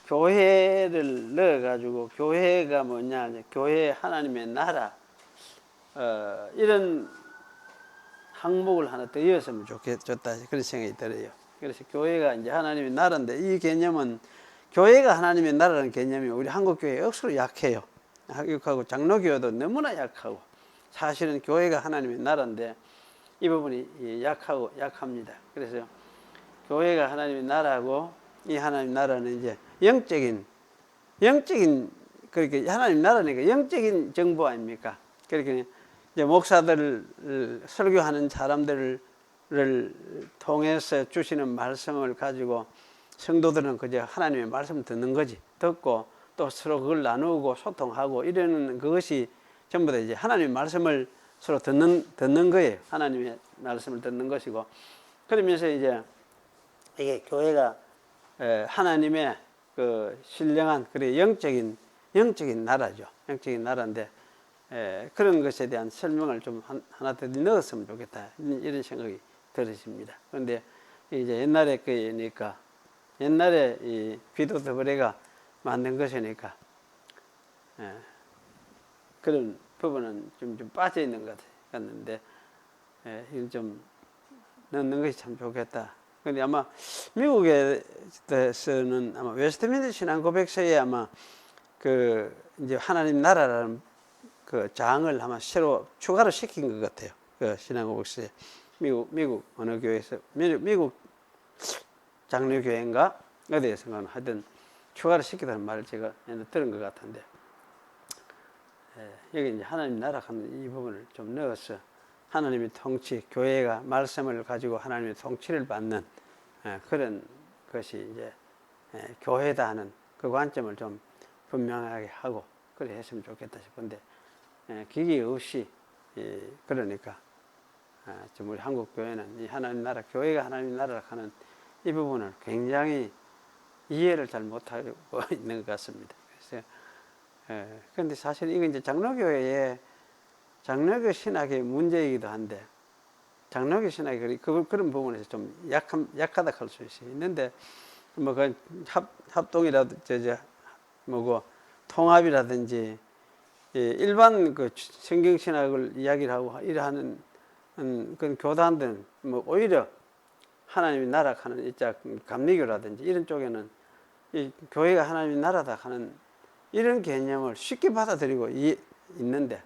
교회를 넣어가지고 교회가 뭐냐, 교회 하나님의 나라 이런 항목을 하나 더 이었으면 좋겠다 그런 생각이 들어요. 그래서 교회가 이제 하나님의 나라인데 이 개념은 교회가 하나님의 나라라는 개념이 우리 한국 교회 억수로 약해요. 약하고 장로교회도 너무나 약하고 사실은 교회가 하나님의 나라인데 이 부분이 약합니다. 그래서 교회가 하나님의 나라고 이 하나님 나라는 이제 영적인 그렇게 하나님 나라니까 영적인 정부 아닙니까? 그렇게 이제 목사들을 설교하는 사람들을 통해서 주시는 말씀을 가지고 성도들은 그저 하나님의 말씀 듣는 거지. 듣고 또 서로 그걸 나누고 소통하고 이러는 그것이 전부 다 이제 하나님의 말씀을 서로 듣는 거예요. 하나님의 말씀을 듣는 것이고 그러면서 이제 이게 교회가 하나님의 그 신령한 그래 영적인 나라죠. 영적인 나라인데 그런 것에 대한 설명을 좀 하나 더 넣었으면 좋겠다 이런 생각이 들으십니다. 그런데 이제 옛날에 거니까 옛날에 이 비도 더브레가 만든 것이니까 그런 부분은 좀 빠져 있는 것 같는데 이걸 좀 넣는 것이 참 좋겠다. 근데 아마 미국에서는 아마 웨스트민스터 신앙 고백서에 아마 그 이제 하나님 나라라는 그 장을 아마 새로 추가로 시킨 것 같아요. 그 신앙 고백서에 미국 어느 교회에서 미국 장로교회인가 어디에서가 하여튼 추가로 시키다는 말을 제가 들은 것 같은데 여기 이제 하나님 나라 하는 이 부분을 좀 넣어서 하나님의 통치, 교회가 말씀을 가지고 하나님의 통치를 받는 그런 것이 이제 교회다 하는 그 관점을 좀 분명하게 하고 그래 했으면 좋겠다 싶은데 기기 없이 그러니까 좀 우리 한국 교회는 이 하나님 나라, 교회가 하나님 나라라 하는 이 부분을 굉장히 이해를 잘 못하고 있는 것 같습니다. 그래서 그런데 사실 이건 이제 장로교 신학의 문제이기도 한데 장로교 신학이 그런 부분에서 좀 약하다 할 수 있는데 뭐 그 합동이라든지 뭐고 통합이라든지 일반 그 성경 신학을 이야기를 하고 이러하는 그런 교단들은 뭐 오히려 하나님의 나라 하는 이자 감리교라든지 이런 쪽에는 이 교회가 하나님의 나라다 하는 이런 개념을 쉽게 받아들이고 있는데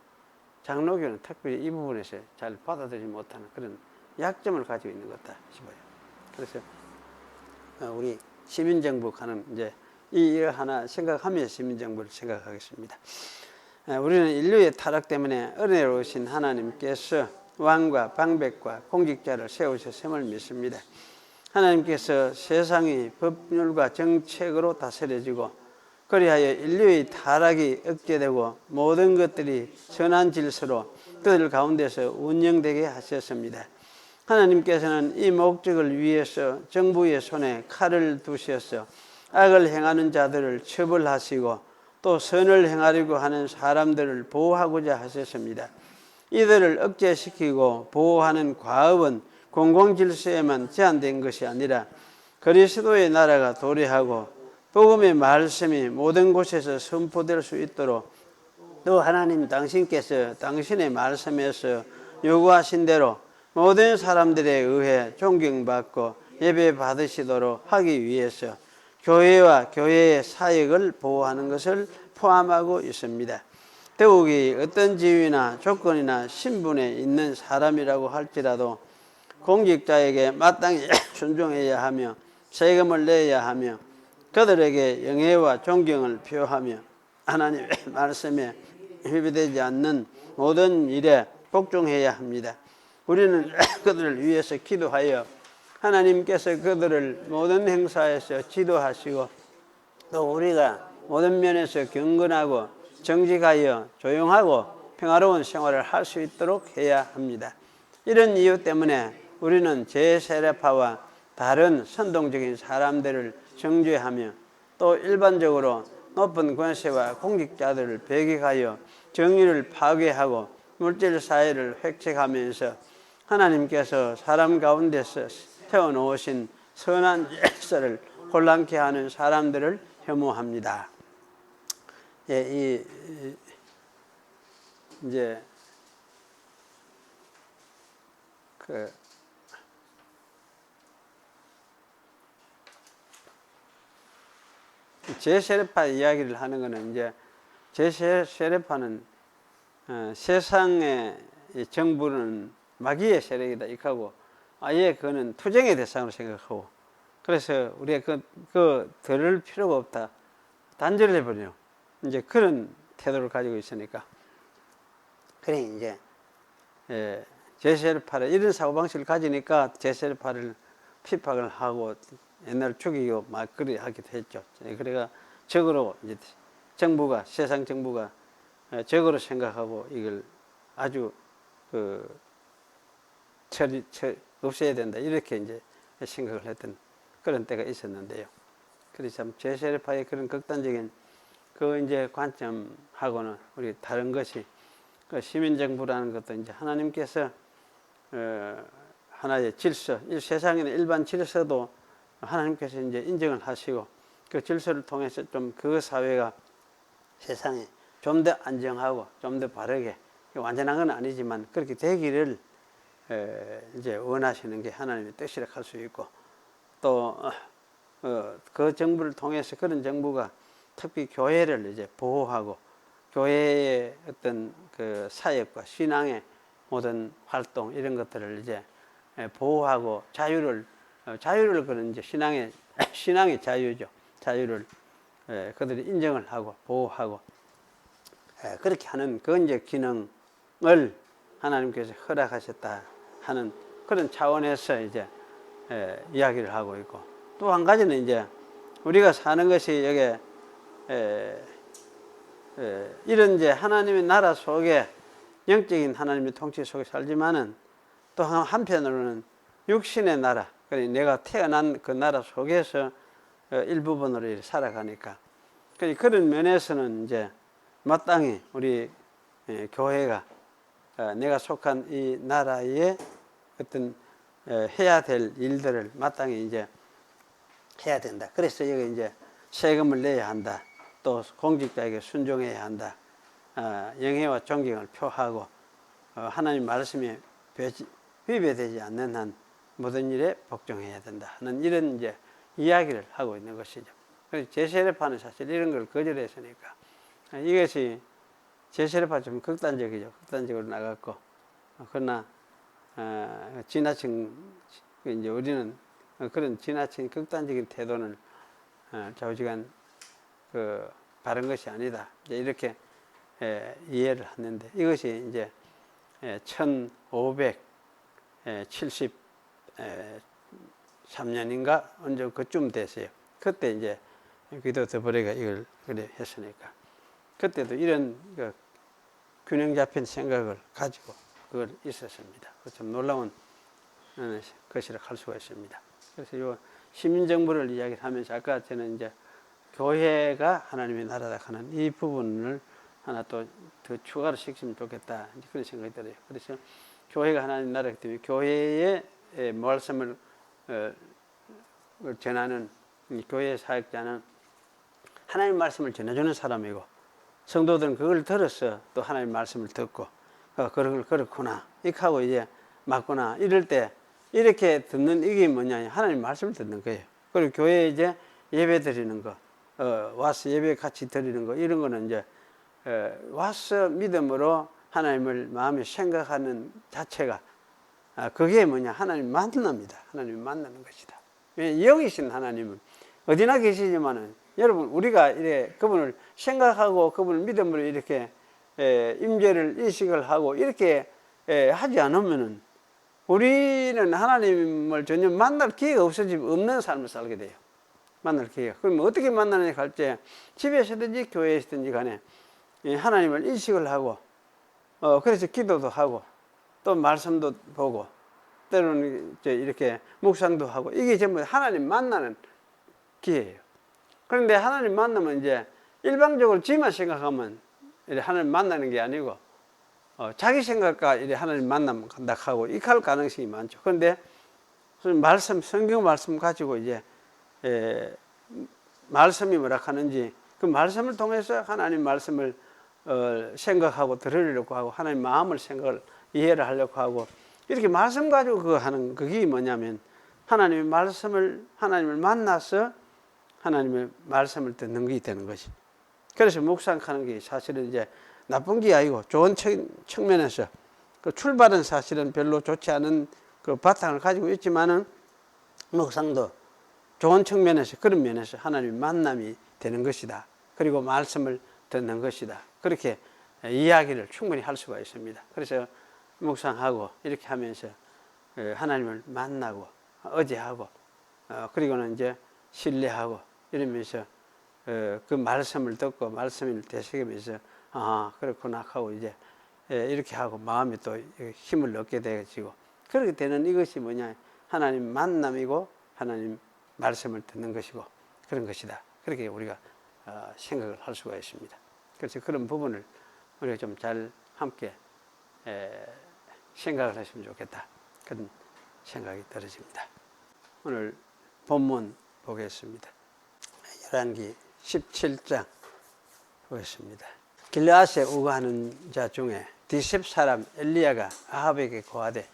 장로교는 특별히 이 부분에서 잘 받아들이지 못하는 그런 약점을 가지고 있는 것 같다 싶어요. 그래서 우리 시민정부 하는 이제 이 하나 생각하면서 시민정부를 생각하겠습니다. 우리는 인류의 타락 때문에 은혜로우신 하나님께서 왕과 방백과 공직자를 세우셨음을 믿습니다. 하나님께서 세상이 법률과 정책으로 다스려지고 그리하여 인류의 타락이 억제되고 모든 것들이 선한 질서로 그들 가운데서 운영되게 하셨습니다. 하나님께서는 이 목적을 위해서 정부의 손에 칼을 두셔서 악을 행하는 자들을 처벌하시고 또 선을 행하려고 하는 사람들을 보호하고자 하셨습니다. 이들을 억제시키고 보호하는 과업은 공공질서에만 제한된 것이 아니라 그리스도의 나라가 도래하고 복음의 말씀이 모든 곳에서 선포될 수 있도록 또 하나님 당신께서 당신의 말씀에서 요구하신 대로 모든 사람들에 의해 존경받고 예배 받으시도록 하기 위해서 교회와 교회의 사역을 보호하는 것을 포함하고 있습니다. 더욱이 어떤 지위나 조건이나 신분에 있는 사람이라고 할지라도 공직자에게 마땅히 순종해야 하며 세금을 내야 하며 그들에게 영예와 존경을 표하며 하나님의 말씀에 회비되지 않는 모든 일에 복종해야 합니다. 우리는 그들을 위해서 기도하여 하나님께서 그들을 모든 행사에서 지도하시고 또 우리가 모든 면에서 경건하고 정직하여 조용하고 평화로운 생활을 할 수 있도록 해야 합니다. 이런 이유 때문에 우리는 제세례파와 다른 선동적인 사람들을 정죄하며 또 일반적으로 높은 권세와 공직자들을 배격하여 정의를 파괴하고 물질사회를 획책하면서 하나님께서 사람 가운데서 태워놓으신 선한 질서를 혼란케 하는 사람들을 혐오합니다. 예, 이제 그 제세례파 이야기를 하는 거는 이제 제세례파는 세상의 정부는 마귀의 세력이다 이하고 아예 그거는 투쟁의 대상으로 생각하고 그래서 우리가 그 들을 필요가 없다 단절을 해버려요. 이제 그런 태도를 가지고 있으니까 그래 이제 제세례파를 이런 사고방식을 가지니까 제세례파를 핍박을 하고 옛날 죽이고 막 그리 하기도 했죠. 그래가 적으로 이제 정부가 세상 정부가 적으로 생각하고 이걸 아주 없애야 된다 이렇게 이제 생각을 했던 그런 때가 있었는데요. 그래서 참 제세례파의 그런 극단적인 그 이제 관점하고는 우리 다른 것이 그 시민정부라는 것도 이제 하나님께서 하나의 질서, 세상에는 일반 질서도 하나님께서 이제 인정을 하시고 그 질서를 통해서 좀 그 사회가 세상에 좀 더 안정하고 좀 더 바르게 완전한 건 아니지만 그렇게 되기를 이제 원하시는 게 하나님의 뜻이라 할 수 있고 또 그 정부를 통해서 그런 정부가 특히 교회를 이제 보호하고 교회의 어떤 그 사역과 신앙의 모든 활동 이런 것들을 이제 보호하고 자유를 그런 이제 신앙의 자유죠. 자유를 그들이 인정을 하고 보호하고 그렇게 하는 그 이제 기능을 하나님께서 허락하셨다 하는 그런 차원에서 이제 이야기를 하고 있고 또 한 가지는 이제 우리가 사는 것이 여기 이런 이제 하나님의 나라 속에 영적인 하나님의 통치 속에 살지만은 또 한편으로는 육신의 나라, 그러니까 내가 태어난 그 나라 속에서 일부분으로 살아가니까 그런 면에서는 이제 마땅히 우리 교회가 내가 속한 이 나라의 어떤 해야 될 일들을 마땅히 이제 해야 된다. 그래서 여기 이제 세금을 내야 한다. 또 공직자에게 순종해야 한다. 영예와 존경을 표하고 하나님 말씀에 위배되지 않는 한 모든 일에 복종해야 된다 하는 이런 이제 이야기를 하고 있는 것이죠. 그래서 제세례파는 사실 이런 걸 거절했으니까 이것이 제세례파 좀 극단적이죠. 극단적으로 나갔고 그러나 지나친 이제 우리는 그런 지나친 극단적인 태도는 좌우지간 바른 것이 아니다. 이제 이렇게 이해를 했는데 이것이 이제 1573년인가 언제 그쯤 됐어요. 그때 이제 기도 더버리가 이걸 그래 했으니까 그때도 이런 균형 잡힌 생각을 가지고 그걸 있었습니다. 좀 놀라운 것이라 할 수가 있습니다. 그래서 이 시민정부를 이야기하면서 아까 저는 이제 교회가 하나님의 나라다 하는 이 부분을 하나 또 더 추가로 시키면 좋겠다 그런 생각이 들어요. 그래서 교회가 하나님 나라이기 때문에 교회의 말씀을 전하는 교회의 사역자는 하나님 말씀을 전해주는 사람이고 성도들은 그걸 들어서 또 하나님 말씀을 듣고 그렇구나 이렇게 하고 이제 맞구나 이럴 때 이렇게 듣는 이게 뭐냐 하나님 말씀을 듣는 거예요. 그리고 교회에 이제 예배 드리는 거 와서 예배 같이 드리는 거 이런 거는 이제 와서 믿음으로 하나님을 마음에 생각하는 자체가 그게 뭐냐 하나님 만납니다. 하나님 만나는 것이다. 여기 계신 하나님은 어디나 계시지만은 여러분 우리가 이래 그분을 생각하고 그분을 믿음으로 이렇게 임재를 인식을 하고 이렇게 하지 않으면은 우리는 하나님을 전혀 만날 기회가 없는 삶을 살게 돼요. 만날 기회가. 그럼 어떻게 만나느냐 할 때 집에서든지 교회에서든지 간에 하나님을 인식을 하고 그래서 기도도 하고 또 말씀도 보고 때로는 이렇게 묵상도 하고 이게 전부 하나님 만나는 기회예요. 그런데 하나님 만나면 이제 일방적으로 지만 생각하면 하나님 만나는 게 아니고 자기 생각과 이래 하나님 만나면 간다 하고 이렇게 할 가능성이 많죠. 그런데 성경 말씀 가지고 이제 말씀이 뭐라 하는지 그 말씀을 통해서 하나님 말씀을 생각하고 들으려고 하고 하나님 마음을 생각을 이해를 하려고 하고 이렇게 말씀 가지고 그거 하는 그게 뭐냐면 하나님의 말씀을 하나님을 만나서 하나님의 말씀을 듣는 게 되는 것이. 그래서 묵상하는 게 사실은 이제 나쁜 게 아니고 좋은 측면에서 그 출발은 사실은 별로 좋지 않은 그 바탕을 가지고 있지만은 묵상도 좋은 측면에서 그런 면에서 하나님의 만남이 되는 것이다. 그리고 말씀을 듣는 것이다. 그렇게 이야기를 충분히 할 수가 있습니다. 그래서 묵상하고 이렇게 하면서 하나님을 만나고 의지하고 그리고는 이제 신뢰하고 이러면서 그 말씀을 듣고 말씀을 되새기면서 아 그렇구나 하고 이제 이렇게 하고 마음이 또 힘을 얻게 되어지고 그렇게 되는 이것이 뭐냐 하나님 만남이고 하나님 말씀을 듣는 것이고 그런 것이다. 그렇게 우리가 생각을 할 수가 있습니다. 그래서 그런 부분을 우리가 좀 잘 함께 생각을 했으면 좋겠다. 그런 생각이 들어집니다. 오늘 본문 보겠습니다. 열왕기 17장 보겠습니다. 길르앗에 우거하는 자 중에 디셉 사람 엘리야가 아합에게 고하되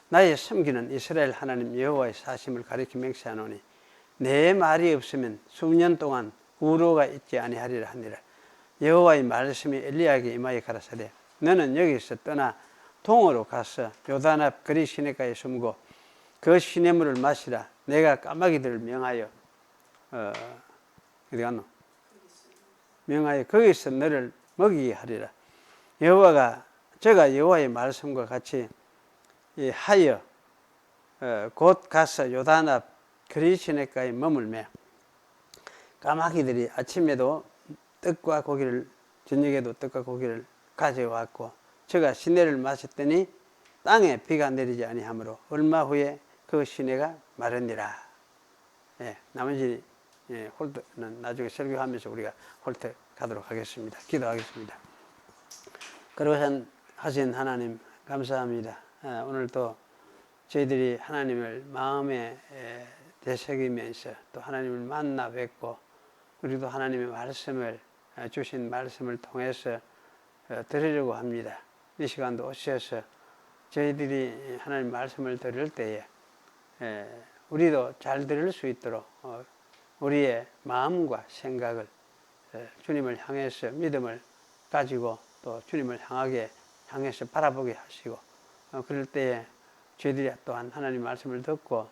나의 섬기는 이스라엘 하나님 여호와의 사심을 가리켜 맹세하노니 내 말이 없으면 수년 동안 우로가 있지 아니하리라 하니라. 여호와의 말씀이 엘리야에게 임하여 가라사대 너는 여기서 떠나 동으로 가서 요단 앞 그리 시내가에 숨고 그 시냇물을 마시라. 내가 까마귀들을 명하여 어디 갔노? 명하여 거기서 너를 먹이게 하리라. 여호와가 제가 여호와의 말씀과 같이 하여 곧 가서 요단 앞 그리 시내가에 머물며 까마귀들이 아침에도 떡과 고기를 저녁에도 떡과 고기를 가져왔고 제가 시내를 마셨더니 땅에 비가 내리지 아니하므로 얼마 후에 그 시내가 마르니라. 나머지 홀트는 나중에 설교하면서 우리가 홀트 가도록 하겠습니다. 기도하겠습니다. 그러한 하신 하나님 감사합니다. 오늘도 저희들이 하나님을 마음에 되새기면서 또 하나님을 만나 뵙고 우리도 하나님의 말씀을 주신 말씀을 통해서 들으려고 합니다. 이 시간도 오셔서 저희들이 하나님 말씀을 들을 때에 우리도 잘 들을 수 있도록 우리의 마음과 생각을 주님을 향해서 믿음을 가지고 또 주님을 향해서 바라보게 하시고 그럴 때에 저희들이 또한 하나님 말씀을 듣고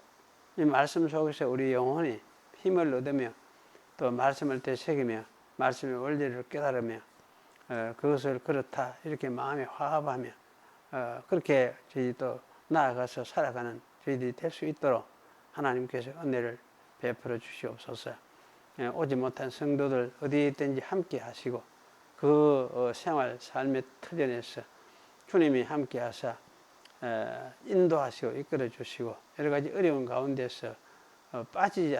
이 말씀 속에서 우리 영혼이 힘을 얻으며 또 말씀을 되새기며 말씀의 원리를 깨달으며 그것을 그렇다 이렇게 마음에 화합하며 그렇게 저희도 나아가서 살아가는 저희들이 될 수 있도록 하나님께서 은혜를 베풀어 주시옵소서. 오지 못한 성도들 어디에 있든지 함께 하시고 그 생활 삶의 터전에서 주님이 함께 하사 인도하시고 이끌어 주시고 여러 가지 어려운 가운데서 빠지지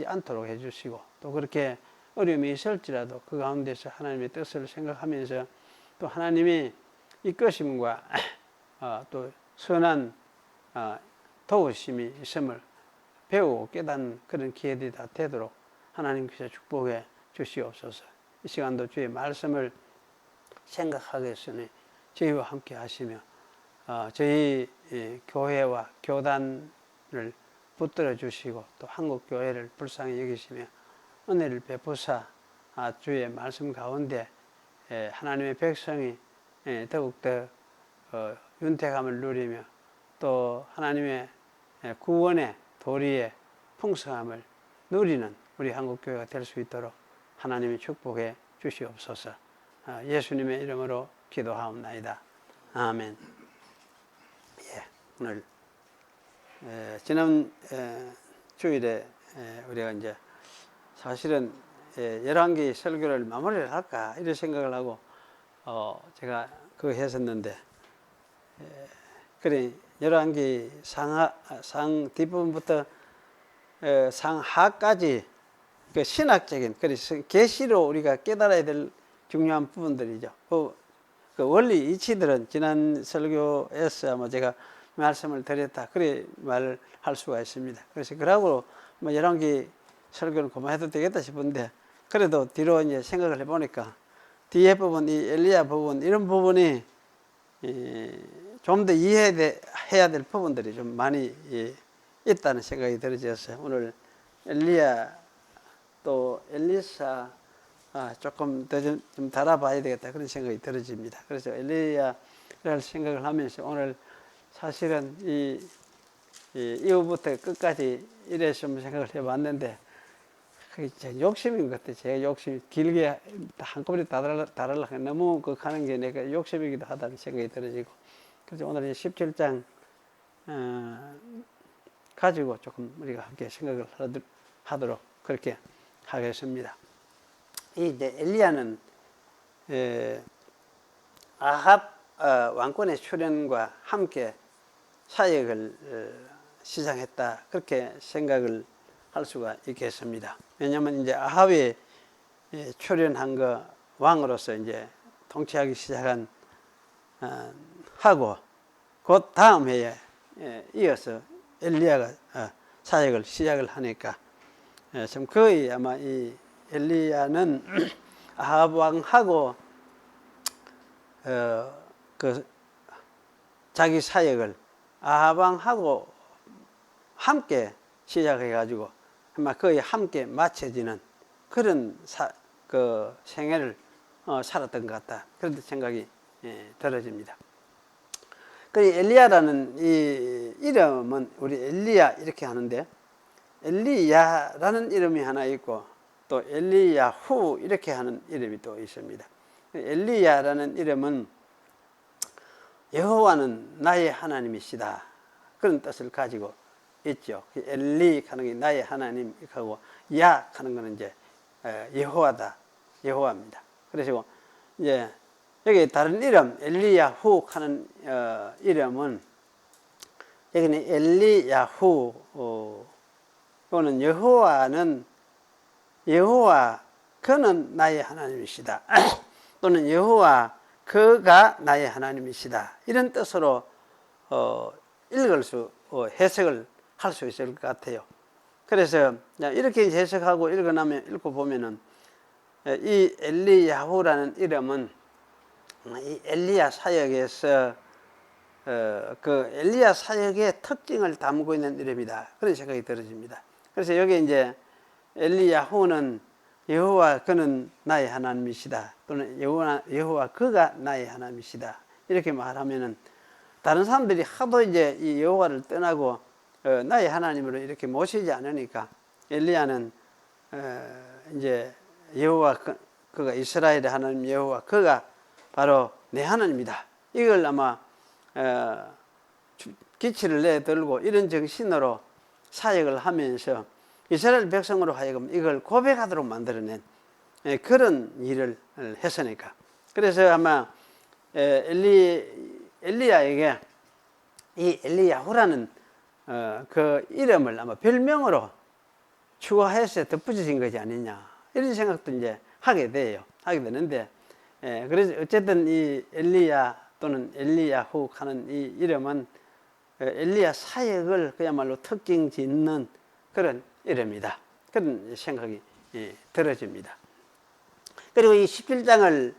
않도록 해주시고 또 그렇게 어려움이 있을지라도 그 가운데서 하나님의 뜻을 생각하면서 또 하나님이 이끄심과 또 선한 도우심이 있음을 배우고 깨닫는 그런 기회들이 다 되도록 하나님께서 축복해 주시옵소서. 이 시간도 주의 말씀을 생각하겠으니 저희와 함께 하시며 저희 교회와 교단을 붙들어 주시고 또 한국 교회를 불쌍히 여기시며 은혜를 베푸사 주의 말씀 가운데 하나님의 백성이 더욱더 윤택함을 누리며 또 하나님의 구원의 도리의 풍성함을 누리는 우리 한국교회가 될 수 있도록 하나님이 축복해 주시옵소서. 예수님의 이름으로 기도하옵나이다. 아멘. 오늘 지난 주일에 우리가 이제 사실은 열왕기 설교를 마무리를 할까 이런 생각을 하고 제가 그거 했었는데 그래 열왕기 상 뒷부분부터 상하까지 그 신학적인 그래서 계시로 우리가 깨달아야 될 중요한 부분들이죠. 그 원리 이치들은 지난 설교에서 아마 제가 말씀을 드렸다 그래 말을 할 수가 있습니다. 그래서 그러고 뭐 열왕기 설교는 그만해도 되겠다 싶은데, 그래도 뒤로 이제 생각을 해보니까 뒤에 부분, 이 엘리야 부분, 이런 부분이 좀 더 이해해야 될 부분들이 좀 많이 있다는 생각이 들어져서 오늘 엘리야 또 엘리사 조금 더 좀 달아봐야 되겠다, 그런 생각이 들어집니다. 그래서 엘리야를 생각을 하면서 오늘 사실은 이후부터 끝까지 이래 좀 생각을 해봤는데, 그게 제 욕심인 것 같아요. 제 욕심이 길게 한꺼번에 다 달으려고 너무 하는 게 내가 욕심이기도 하다는 생각이 들어지고, 그래서 오늘 17장 가지고 조금 우리가 함께 생각을 하도록 그렇게 하겠습니다. 이제 엘리야는 아합 왕권의 출현과 함께 사역을 시작했다, 그렇게 생각을 할 수가 있겠습니다. 왜냐하면 이제 아합이 출현한 거, 왕으로서 이제 통치하기 시작한 하고 곧 다음 해에 이어서 엘리야가 사역을 시작을 하니까 참 거의 아마 이 엘리야는 아합 왕하고 그 자기 사역을 아합 왕하고 함께 시작해가지고 아마 거의 함께 마쳐지는 그런 그 생애를 살았던 것 같다, 그런 생각이 들어집니다. 그 엘리야라는 이 이름은 우리 엘리야 이렇게 하는데, 엘리야라는 이름이 하나 있고 또 엘리야후 이렇게 하는 이름이 또 있습니다. 엘리야라는 이름은 여호와는 나의 하나님이시다, 그런 뜻을 가지고 있죠. 엘리 하는 게 나의 하나님하고 야 하는 거는 이제 여호와다, 여호와입니다. 그래서 이제 여기 다른 이름 엘리야후 하는 이름은, 여기는 엘리야후 또는 여호와 그는 나의 하나님이시다 또는 여호와 그가 나의 하나님이시다, 이런 뜻으로 읽을 수 해석을 할 수 있을 것 같아요. 그래서 이렇게 해석하고 읽어보면은 이 엘리야후라는 이름은 이 엘리야 사역에서 그 엘리야 사역의 특징을 담고 있는 이름이다, 그런 생각이 들어집니다. 그래서 여기 이제 엘리야후는 여호와 그는 나의 하나님이시다 또는 여호와 그가 나의 하나님이시다, 이렇게 말하면은 다른 사람들이 하도 이제 이 여호와를 떠나고 나의 하나님으로 이렇게 모시지 않으니까 엘리야는 이제 여호와 그가 이스라엘의 하나님 여호와 그가 바로 내 하나님이다, 이걸 아마 기치를 내들고 이런 정신으로 사역을 하면서 이스라엘 백성으로 하여금 이걸 고백하도록 만들어낸 그런 일을 했으니까. 그래서 아마 엘리야에게 이 엘리야후라는 그 이름을 아마 별명으로 추가해서 덧붙여진 것이 아니냐, 이런 생각도 이제 하게 되는데, 그래서 어쨌든 이 엘리야 또는 엘리야후 하는 이 이름은 엘리야 사역을 그야말로 특징 짓는 그런 이름이다, 그런 생각이 들어집니다. 그리고 이 17장을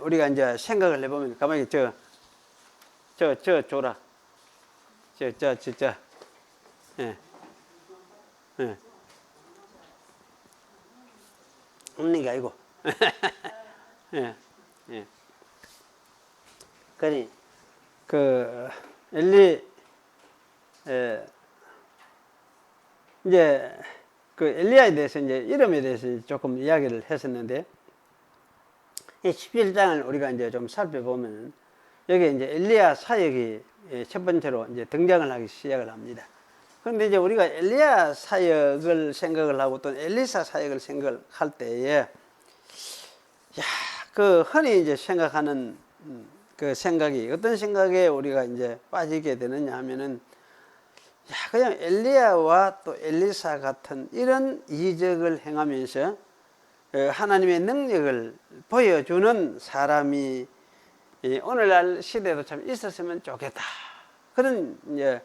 우리가 이제 생각을 해보면, 가만히 줘라. 없는 게 아니고. 그러니, 이제, 엘리야에 대해서 이제 이름에 대해서 조금 이야기를 했었는데, 이 11장을 우리가 이제 좀 살펴보면, 여기 이제 엘리야 사역이 첫 번째로 이제 등장을 하기 시작을 합니다. 그런데 이제 우리가 엘리야 사역을 생각을 하고 또 엘리사 사역을 생각할 때에, 흔히 이제 생각하는 그 생각이 어떤 생각에 우리가 이제 빠지게 되느냐 하면은, 그냥 엘리야와 또 엘리사 같은 이런 이적을 행하면서 하나님의 능력을 보여주는 사람이 오늘날 시대에도 참 있었으면 좋겠다, 그런 이제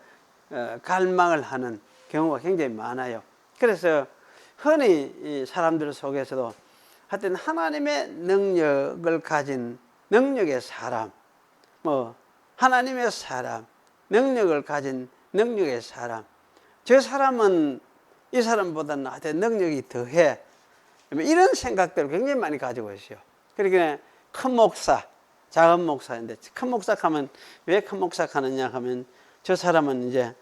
갈망을 하는 경우가 굉장히 많아요. 그래서 흔히 이 사람들 속에서도 하여튼 하나님의 능력을 가진 능력의 사람, 뭐 하나님의 사람, 능력을 가진 능력의 사람, 저 사람은 이 사람보다는 하여튼 능력이 더해, 이런 생각들을 굉장히 많이 가지고 있어요. 그러니까 큰 목사, 작은 목사인데, 큰 목사 하면 왜 큰 목사 하느냐 하면 저 사람은 이제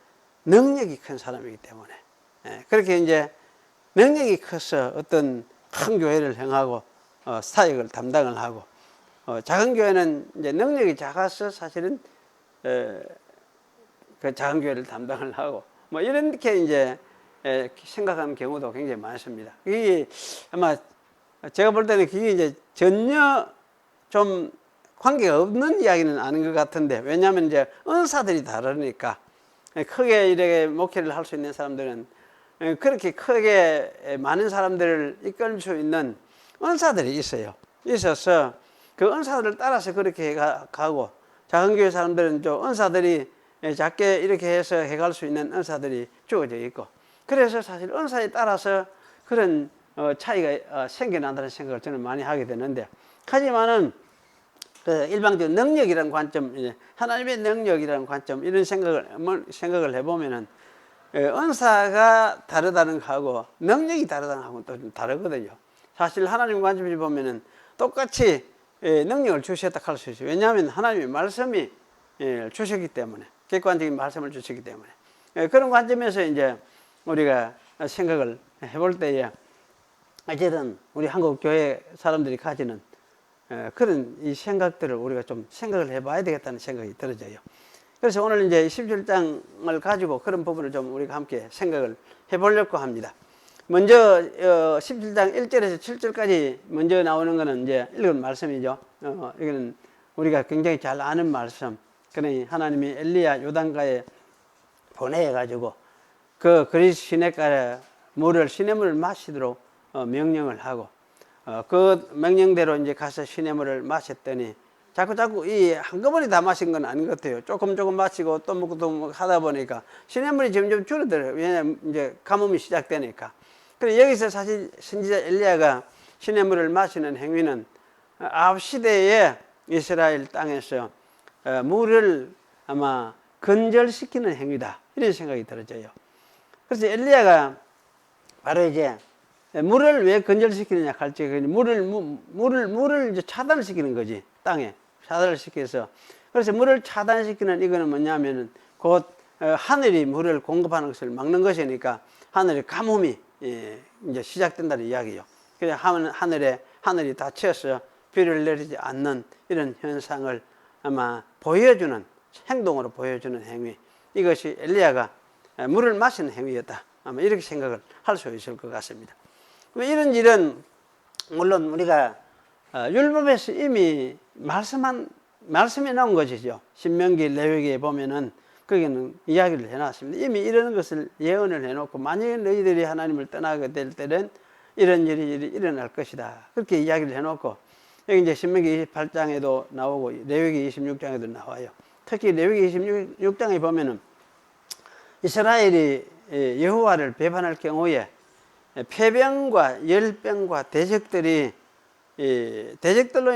능력이 큰 사람이기 때문에, 그렇게 이제 능력이 커서 어떤 큰 교회를 행하고 사역을 담당을 하고, 작은 교회는 이제 능력이 작아서 사실은 그 작은 교회를 담당을 하고, 뭐 이렇게 이제 생각하는 경우도 굉장히 많습니다. 이게 아마 제가 볼 때는 그게 이제 전혀 좀 관계가 없는 이야기는 아닌 것 같은데, 왜냐하면 이제 은사들이 다르니까. 크게 이렇게 목회를 할 수 있는 사람들은 그렇게 크게 많은 사람들을 이끌 수 있는 은사들이 있어서 그 은사들을 따라서 그렇게 가고, 작은 교회 사람들은 좀 은사들이 작게 이렇게 해서 해갈 수 있는 은사들이 주어져 있고, 그래서 사실 은사에 따라서 그런 차이가 생겨난다는 생각을 저는 많이 하게 되는데, 하지만은 그 일방적인 능력이라는 관점, 하나님의 능력이라는 관점, 이런 생각을 해보면은 은사가 다르다는 거하고 능력이 다르다는 거하고는 또 좀 다르거든요. 사실 하나님 관점에서 보면은 똑같이 능력을 주셨다 할 수 있어요. 왜냐하면 하나님의 말씀이 주셨기 때문에, 객관적인 말씀을 주셨기 때문에, 그런 관점에서 이제 우리가 생각을 해볼 때에 어쨌든 우리 한국 교회 사람들이 가지는 그런 이 생각들을 우리가 좀 생각을 해봐야 되겠다는 생각이 들어져요. 그래서 오늘 이제 17장을 가지고 그런 부분을 좀 우리가 함께 생각을 해보려고 합니다. 먼저 17장 1절에서 7절까지 먼저 나오는 것은 이제 읽은 말씀이죠. 이거는 우리가 굉장히 잘 아는 말씀. 그러니 하나님이 엘리야 요단가에 보내가지고 그 그리스 시내가에 시내물을 마시도록 명령을 하고, 그 명령대로 이제 가서 시내물을 마셨더니 자꾸 이 한꺼번에 다 마신 건 아닌 것 같아요. 조금 마시고 또 먹고 또 먹고 하다 보니까 시내물이 점점 줄어들어요. 왜냐하면 이제 가뭄이 시작되니까. 그래서 여기서 사실 선지자 엘리야가 시내물을 마시는 행위는 아합 시대에 이스라엘 땅에서 물을 아마 건절시키는 행위다, 이런 생각이 들어져요. 그래서 엘리야가 바로 이제 물을 왜 건절시키느냐 할 때, 물을 이제 차단시키는 거지, 땅에 차단을 시켜서. 그래서 물을 차단시키는 이거는 뭐냐면은 곧 하늘이 물을 공급하는 것을 막는 것이니까 하늘의 가뭄이 이제 시작된다는 이야기예요. 그래서 하늘이 닫혀서 비를 내리지 않는 이런 현상을 아마 보여주는, 행동으로 보여주는 행위, 이것이 엘리야가 물을 마시는 행위였다, 아마 이렇게 생각을 할 수 있을 것 같습니다. 이런 일은 물론 우리가 율법에서 이미 말씀해 놓은 것이죠. 신명기, 레위기에 보면은 거기는 이야기를 해놨습니다. 이미 이런 것을 예언을 해놓고, 만약에 너희들이 하나님을 떠나게 될 때는 이런 일이 일어날 것이다, 그렇게 이야기를 해놓고, 여기 이제 신명기 28장에도 나오고 레위기 26장에도 나와요. 특히 레위기 26장에 보면은 이스라엘이 여호와를 배반할 경우에 폐병과 열병과 대적들로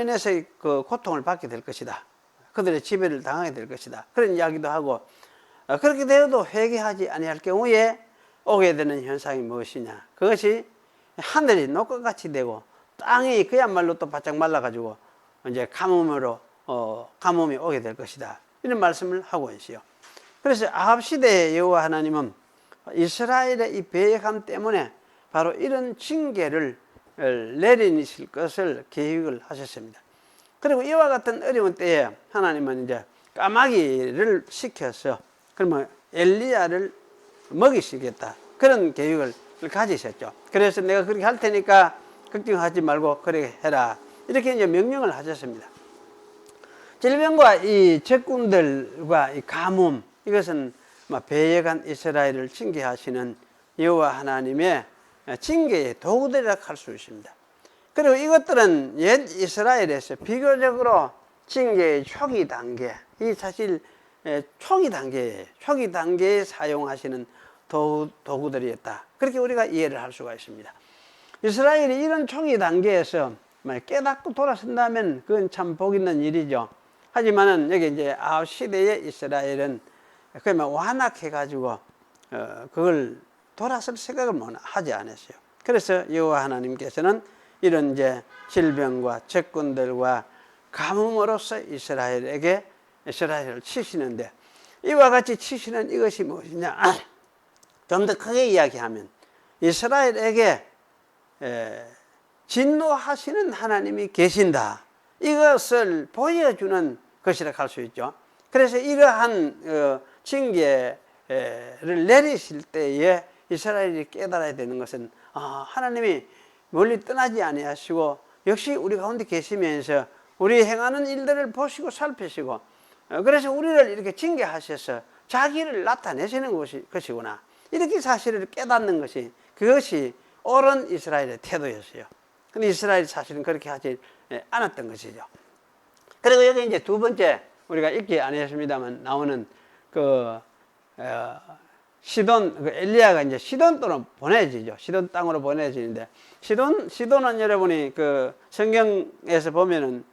인해서 그 고통을 받게 될 것이다, 그들의 지배를 당하게 될 것이다, 그런 이야기도 하고, 그렇게 되어도 회개하지 아니할 경우에 오게 되는 현상이 무엇이냐, 그것이 하늘이 녹과같이 되고 땅이 그야말로 또 바짝 말라가지고 이제 가뭄이 오게 될 것이다, 이런 말씀을 하고 있어요. 그래서 아합 시대의 여호와 하나님은 이스라엘의 이 배역함 때문에 바로 이런 징계를 내리실 것을 계획을 하셨습니다. 그리고 이와 같은 어려운 때에 하나님은 이제 까마귀를 시켜서 그러면 엘리야를 먹이시겠다, 그런 계획을 가지셨죠. 그래서 내가 그렇게 할 테니까 걱정하지 말고 그렇게 해라, 이렇게 이제 명령을 하셨습니다. 질병과 이 적군들과 이 가뭄, 이것은 배역한 이스라엘을 징계하시는 여호와 하나님의 징계의 도구들이라 할 수 있습니다. 그리고 이것들은 옛 이스라엘에서 비교적으로 징계의 초기 단계, 이 사실 초기 단계에 사용하시는 도구들이었다, 그렇게 우리가 이해를 할 수가 있습니다. 이스라엘이 이런 초기 단계에서 깨닫고 돌아선다면 그건 참 복 있는 일이죠. 하지만은 여기 이제 아합 시대의 이스라엘은 그러면 완악해가지고 그걸 돌아설 생각을 하지 않았어요. 그래서 여호와 하나님께서는 이런 이제 질병과 적군들과 가뭄으로써 이스라엘을 치시는데, 이와 같이 치시는 이것이 무엇이냐? 좀 더 크게 이야기하면 이스라엘에게 진노하시는 하나님이 계신다, 이것을 보여주는 것이라 할 수 있죠. 그래서 이러한 징계를 내리실 때에 이스라엘이 깨달아야 되는 것은, 하나님이 멀리 떠나지 아니하시고 역시 우리 가운데 계시면서 우리 행하는 일들을 보시고 살피시고, 그래서 우리를 이렇게 징계하셔서 자기를 나타내시는 것이구나, 이렇게 사실을 깨닫는 것이, 그것이 옳은 이스라엘의 태도였어요. 근데 이스라엘이 사실은 그렇게 하지 않았던 것이죠. 그리고 여기 이제 두 번째, 우리가 읽지 않았습니다만 나오는 시돈, 엘리야가 이제 시돈 땅으로 보내지죠. 시돈 땅으로 보내지는데, 시돈은 여러분이 성경에서 보면은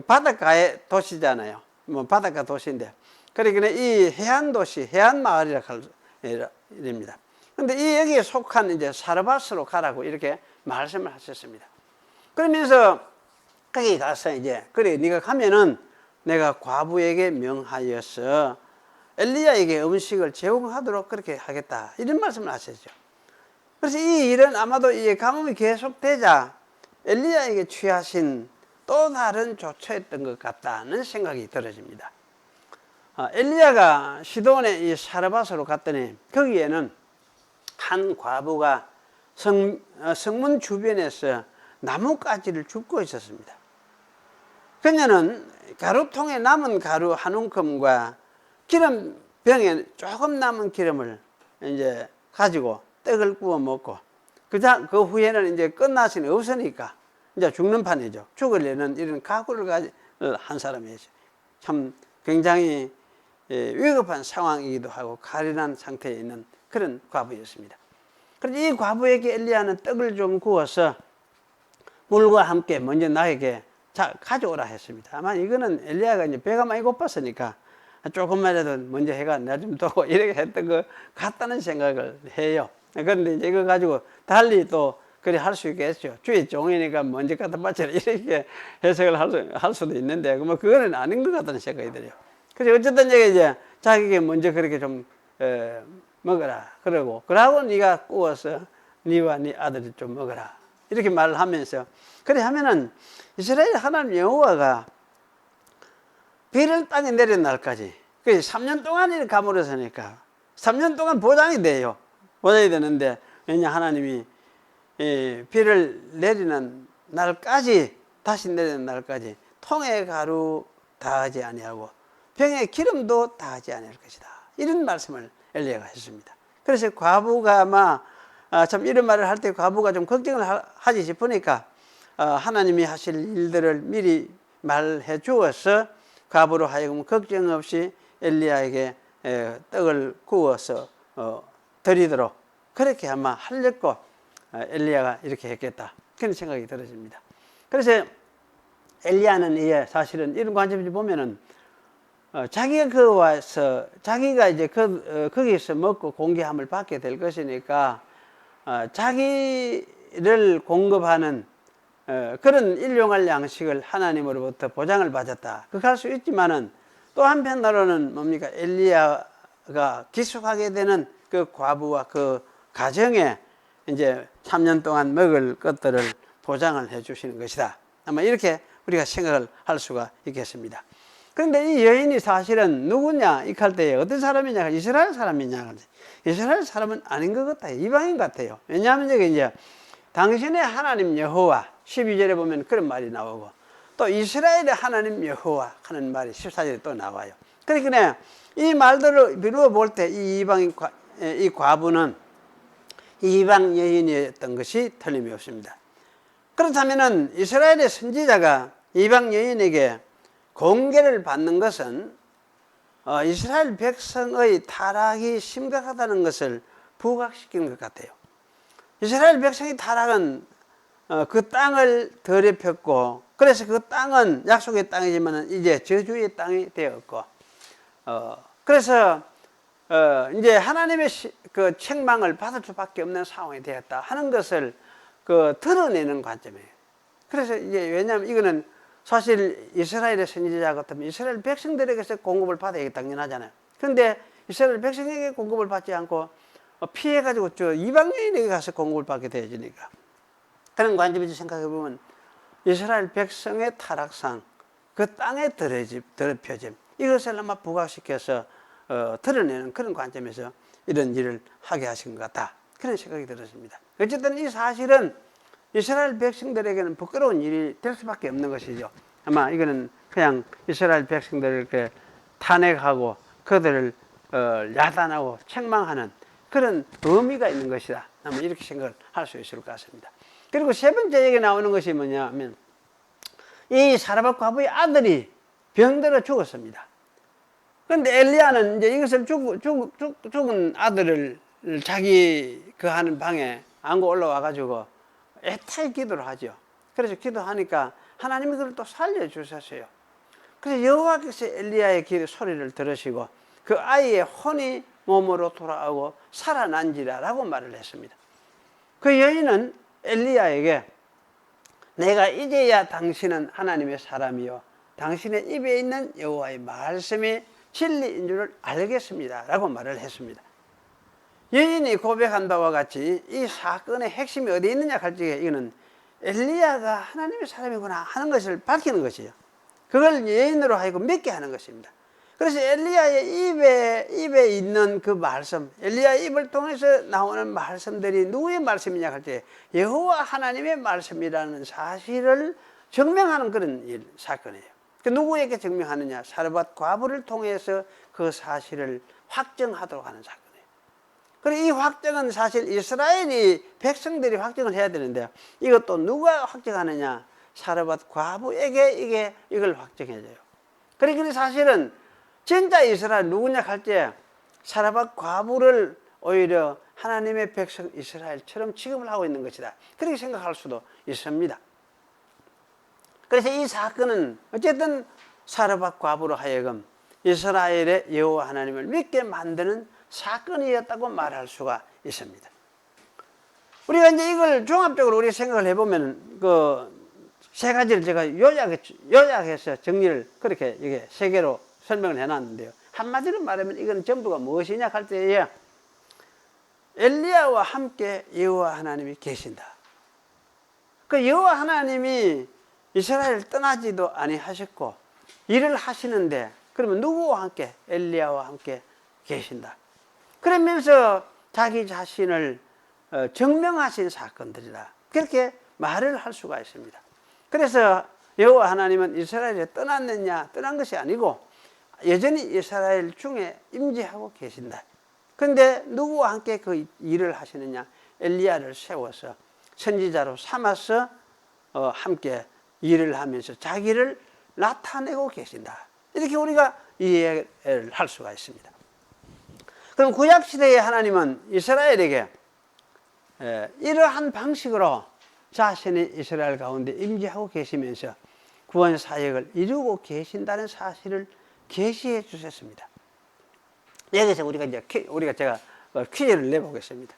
바닷가의 도시잖아요. 뭐 바닷가 도시인데, 그러니까 이 해안 도시, 해안 마을이라 합니다. 근데 이 여기에 속한 이제 사르밧으로 가라고 이렇게 말씀을 하셨습니다. 그러면서 거기 가서 이제, 그래 네가 가면은 내가 과부에게 명하여서 엘리야에게 음식을 제공하도록 그렇게 하겠다, 이런 말씀을 하셨죠. 그래서 이 일은 아마도 이 가뭄이 계속되자 엘리야에게 취하신 또 다른 조처였던 것 같다는 생각이 들어집니다. 엘리야가 시돈의 이 사르밧으로 갔더니 거기에는 한 과부가 성문 주변에서 나뭇가지를 줍고 있었습니다. 그녀는 가루통에 남은 가루 한 움큼과 기름병에 조금 남은 기름을 이제 가지고 떡을 구워 먹고, 그 후에는 이제 끝나시는 없으니까 이제 죽는 판이죠. 죽으려는 이런 각오를 한 사람이었어요. 참 굉장히 위급한 상황이기도 하고 가련한 상태에 있는 그런 과부였습니다. 그래서 이 과부에게 엘리야는 떡을 좀 구워서 물과 함께 먼저 나에게 가져오라 했습니다. 아마 이거는 엘리야가 이제 배가 많이 고팠으니까 조금만이라도 먼저 해가 나 좀 두고 이렇게 했던 것 같다는 생각을 해요. 그런데 이제 이거 가지고 달리 또 그래 할 수 있겠죠. 주의 종이니까 먼저 갖다 바쳐라, 이렇게 해석을 할 수도 있는데, 뭐 그거는 아닌 것 같다는 생각이 들어요. 그래서 어쨌든 이제 자기에게 먼저 그렇게 좀 먹어라, 그러고 네가 구워서 네와 네 아들이 좀 먹어라, 이렇게 말을 하면서, 그래 하면은 이스라엘 하나님 여호와가 비를 땅에 내린 날까지, 3년 동안이 가물었으니까 3년 동안 보장이 돼요. 보장이 되는데, 왜냐 하나님이 비를 내리는 날까지, 다시 내리는 날까지 통에 가루 다하지 아니하고 병에 기름도 다하지 아니할 것이다, 이런 말씀을 엘리야가 했습니다. 그래서 과부가 참 이런 말을 할 때 과부가 좀 걱정을 하지 싶으니까 하나님이 하실 일들을 미리 말해 주어서 과부로 하여금 걱정 없이 엘리야에게 떡을 구워서 드리도록 그렇게 아마 하려고 엘리야가 이렇게 했겠다, 그런 생각이 들어집니다. 그래서 엘리야는 사실은 이런 관점에서 보면은 자기가 이제 거기서 먹고 공개함을 받게 될 것이니까 자기를 공급하는 그런 일용할 양식을 하나님으로부터 보장을 받았다, 그렇게 할 수 있지만은 또 한편으로는 뭡니까, 엘리야가 기숙하게 되는 그 과부와 그 가정에 이제 3년 동안 먹을 것들을 보장을 해 주시는 것이다, 아마 이렇게 우리가 생각을 할 수가 있겠습니다. 그런데 이 여인이 사실은 누구냐, 이 할 때에 어떤 사람이냐, 이스라엘 사람이냐, 이스라엘 사람은 아닌 것 같아요. 이방인 같아요. 왜냐하면 여기 이제 당신의 하나님 여호와 12절에 보면 그런 말이 나오고, 또 이스라엘의 하나님 여호와 하는 말이 14절에 또 나와요. 그러니까 이 말들을 비누어 볼 때 이 과부는 이방 여인이었던 것이 틀림이 없습니다. 그렇다면은 이스라엘의 선지자가 이방 여인에게 공개를 받는 것은 이스라엘 백성의 타락이 심각하다는 것을 부각시키는 것 같아요. 이스라엘 백성이 타락은 그 땅을 더럽혔고, 그래서 그 땅은 약속의 땅이지만 이제 저주의 땅이 되었고, 그래서 이제 하나님의 그 책망을 받을 수밖에 없는 상황이 되었다 하는 것을 드러내는 관점이에요. 그래서 이제 왜냐하면 이거는 사실 이스라엘의 선지자 같으면 이스라엘 백성들에게서 공급을 받아야 당연하잖아요. 그런데 이스라엘 백성에게 공급을 받지 않고 피해가지고 저 이방인에게 가서 공급을 받게 되어지니까, 그런 관점에서 생각해 보면 이스라엘 백성의 타락상, 그 땅의 더럽혀짐, 이것을 아마 부각시켜서 드러내는 그런 관점에서 이런 일을 하게 하신 것 같다, 그런 생각이 들었습니다. 어쨌든 이 사실은 이스라엘 백성들에게는 부끄러운 일이 될 수밖에 없는 것이죠. 아마 이거는 그냥 이스라엘 백성들을 탄핵하고 그들을 야단하고 책망하는 그런 의미가 있는 것이다, 아마 이렇게 생각을 할 수 있을 것 같습니다. 그리고 세 번째 얘기 나오는 것이 뭐냐면, 이 사르밧 과부의 아들이 병들어 죽었습니다. 그런데 엘리야는 이제 이것을 죽은 아들을 자기 그 하는 방에 안고 올라와 가지고 애타게 기도를 하죠. 그래서 기도하니까 하나님이 그를 또 살려주셨어요. 그래서 여호와께서 엘리야의 소리를 들으시고 그 아이의 혼이 몸으로 돌아오고 살아난지라 라고 말을 했습니다. 그 여인은 엘리야에게 내가 이제야 당신은 하나님의 사람이요 당신의 입에 있는 여호와의 말씀이 진리인 줄을 알겠습니다 라고 말을 했습니다. 여인이 고백한 바와 같이 이 사건의 핵심이 어디에 있느냐 할 적에 이거는 엘리야가 하나님의 사람이구나 하는 것을 밝히는 것이에요. 그걸 여인으로 하여금 믿게 하는 것입니다. 그래서 엘리야의 입에 있는 그 말씀, 엘리야의 입을 통해서 나오는 말씀들이 누구의 말씀이냐 할 때 여호와 하나님의 말씀이라는 사실을 증명하는 그런 사건이에요. 그 누구에게 증명하느냐? 사르밧 과부를 통해서 그 사실을 확정하도록 하는 사건이에요. 그리고 이 확정은 사실 이스라엘이 백성들이 확정을 해야 되는데 이것도 누가 확정하느냐? 사르밧 과부에게 이걸 확정해줘요. 그러니까 사실은 진짜 이스라엘 누구냐 할 때 사르밧 과부를 오히려 하나님의 백성 이스라엘처럼 취급을 하고 있는 것이다, 그렇게 생각할 수도 있습니다. 그래서 이 사건은 어쨌든 사르밧 과부로 하여금 이스라엘의 여호와 하나님을 믿게 만드는 사건이었다고 말할 수가 있습니다. 우리가 이제 이걸 종합적으로 우리 생각을 해보면 그 세 가지를 제가 요약해서 정리를 그렇게 이게 세 개로 설명을 해놨는데요. 한마디로 말하면 이건 전부가 무엇이냐 할 때에 엘리야와 함께 여호와 하나님이 계신다. 그 여호와 하나님이 이스라엘을 떠나지도 아니하셨고 일을 하시는데 그러면 누구와 함께? 엘리야와 함께 계신다. 그러면서 자기 자신을 증명하신 사건들이다, 그렇게 말을 할 수가 있습니다. 그래서 여호와 하나님은 이스라엘에 떠난 것이 아니고 여전히 이스라엘 중에 임재하고 계신다. 그런데 누구와 함께 그 일을 하시느냐? 엘리야를 세워서 선지자로 삼아서 함께 일을 하면서 자기를 나타내고 계신다, 이렇게 우리가 이해를 할 수가 있습니다. 그럼 구약시대의 하나님은 이스라엘에게 이러한 방식으로 자신의 이스라엘 가운데 임재하고 계시면서 구원 사역을 이루고 계신다는 사실을 계시해 주셨습니다. 여기서 우리가 제가 퀴즈를 내보겠습니다.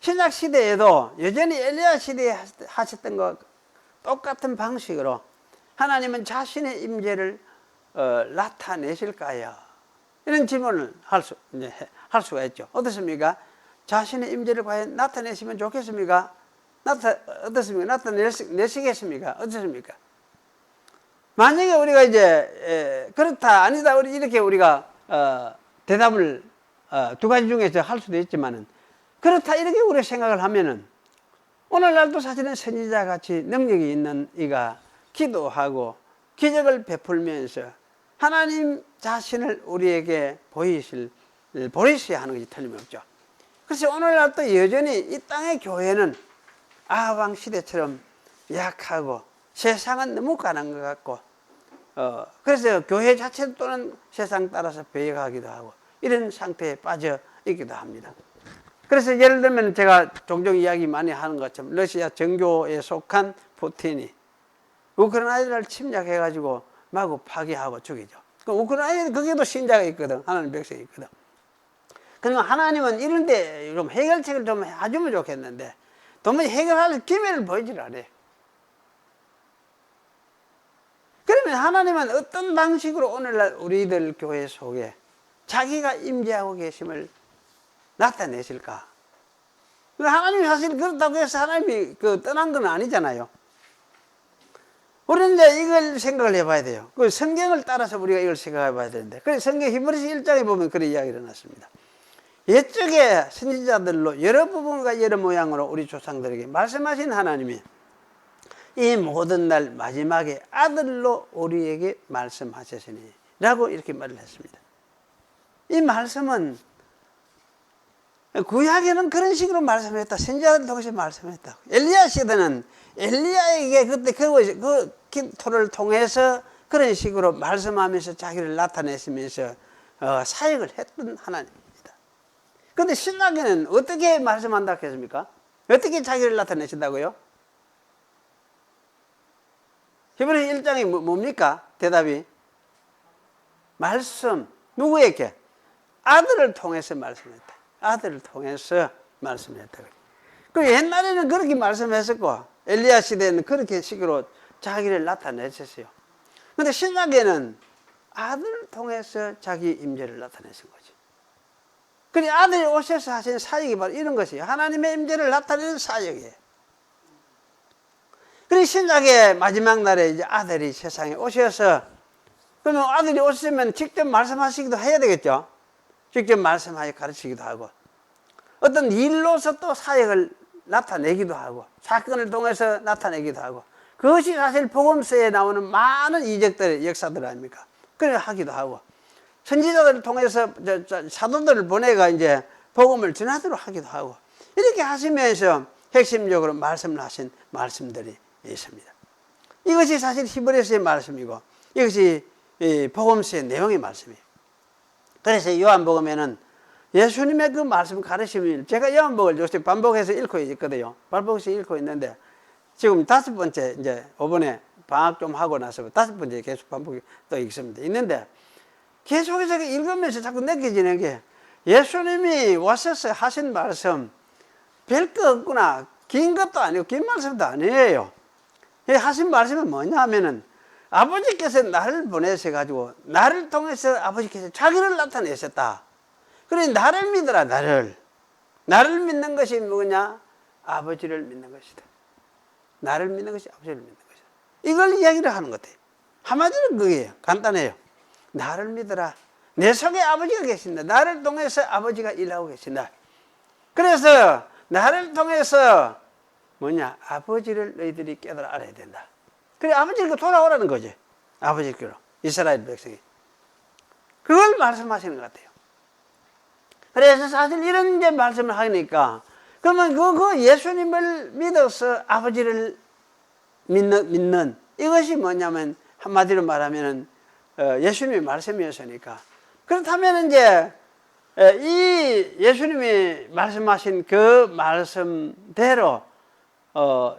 신약 시대에도 여전히 엘리야 시대에 하셨던 것 똑같은 방식으로 하나님은 자신의 임재를 나타내실까요? 이런 질문을 할 수가 있죠. 어떻습니까? 자신의 임재를 과연 나타내시면 좋겠습니까? 어떻습니까? 나타내시겠습니까? 어떻습니까? 만약에 우리가 이제 그렇다 아니다 이렇게 우리가 대답을 두 가지 중에서 할 수도 있지만은, 그렇다 이렇게 우리가 생각을 하면은 오늘날도 사실은 선지자 같이 능력이 있는 이가 기도하고 기적을 베풀면서 하나님 자신을 우리에게 보이셔야 하는 것이 틀림없죠. 그래서 오늘날도 여전히 이 땅의 교회는 아합 시대처럼 약하고 세상은 너무 가난한 것 같고 그래서 교회 자체 또는 세상 따라서 배역하기도 하고 이런 상태에 빠져 있기도 합니다. 그래서 예를 들면 제가 종종 이야기 많이 하는 것처럼 러시아 정교에 속한 푸틴이 우크라이나를 침략해가지고 마구 파괴하고 죽이죠. 우크라이나에 거기에도 신자가 있거든. 하나님 백성이 있거든. 그러면 하나님은 이런데 좀 해결책을 좀 해주면 좋겠는데 도무지 해결할 기회를 보이질 않아요. 그러면 하나님은 어떤 방식으로 오늘날 우리들 교회 속에 자기가 임재하고 계심을 나타내실까? 하나님이 사실 그렇다고 해서 하나님이 떠난 건 아니잖아요. 우리는 이제 이걸 생각을 해봐야 돼요. 그 성경을 따라서 우리가 이걸 생각해 봐야 되는데, 그래서 성경 히브리서 1장에 보면 그런 이야기가 났습니다. 옛적에 선지자들로 여러 부분과 여러 모양으로 우리 조상들에게 말씀하신 하나님이 이 모든 날 마지막에 아들로 우리에게 말씀하셨으니 라고 이렇게 말을 했습니다. 이 말씀은 구약에는 그런 식으로 말씀했다. 선지자들 통해서 말씀했다. 엘리야 시대는 엘리야에게 그때 그 기토를 통해서 그런 식으로 말씀하면서 자기를 나타내시면서 사역을 했던 하나님입니다. 그런데 신약에는 어떻게 말씀한다고 했습니까? 어떻게 자기를 나타내신다고요? 히브리 1장이 뭡니까? 대답이 말씀. 누구에게? 아들을 통해서 말씀했다. 아들을 통해서 말씀했다. 그 옛날에는 그렇게 말씀했었고 엘리야 시대에는 그렇게 식으로 자기를 나타내셨어요. 그런데 신약에는 아들을 통해서 자기 임재를 나타내신 거지. 그래 아들이 오셔서 하신 사역이 바로 이런 것이에요. 하나님의 임재를 나타내는 사역이에요. 그래 신약의 마지막 날에 이제 아들이 세상에 오셔서 그러면 아들이 오시면 직접 말씀하시기도 해야 되겠죠. 직접 말씀하여 가르치기도 하고 어떤 일로서 또 사역을 나타내기도 하고 사건을 통해서 나타내기도 하고 그것이 사실 복음서에 나오는 많은 이적들의 역사들 아닙니까? 그래 하기도 하고 선지자들을 통해서 사도들을 보내가 이제 복음을 전하도록 하기도 하고 이렇게 하시면서 핵심적으로 말씀을 하신 말씀들이 있습니다. 이것이 사실 히브리서의 말씀이고 이것이 복음서의 내용의 말씀이에요. 그래서 요한복음에는 예수님의 그 말씀 가르침을 제가 요한복음을 요새 반복해서 읽고 있거든요. 반복해서 읽고 있는데 지금 5번째 이제 이번에 방학 좀 하고 나서 5번째 계속 반복이 또 있습니다. 있는데 계속해서 읽으면서 자꾸 느껴지는 게 예수님이 와셔서 하신 말씀 별거 없구나. 긴 것도 아니고 긴 말씀도 아니에요. 하신 말씀은 뭐냐 하면은 아버지께서 나를 보내셔가지고 나를 통해서 아버지께서 자기를 나타내셨다. 그래 나를 믿어라. 나를 믿는 것이 뭐냐? 아버지를 믿는 것이다. 나를 믿는 것이 아버지를 믿는 것이다. 이걸 이야기를 하는 것 같아요. 한마디로 그게요. 간단해요. 나를 믿어라. 내 속에 아버지가 계신다. 나를 통해서 아버지가 일하고 계신다. 그래서 나를 통해서 뭐냐? 아버지를 너희들이 깨달아 알아야 된다. 그래 아버지께 돌아오라는 거지. 아버지께로 이스라엘 백성이. 그걸 말씀하시는 것 같아요. 그래서 사실 이런 이제 말씀을 하니까 그러면 그 예수님을 믿어서 아버지를 믿는 이것이 뭐냐면 한마디로 말하면은 예수님의 말씀이었으니까 그렇다면 이제 이 예수님이 말씀하신 그 말씀대로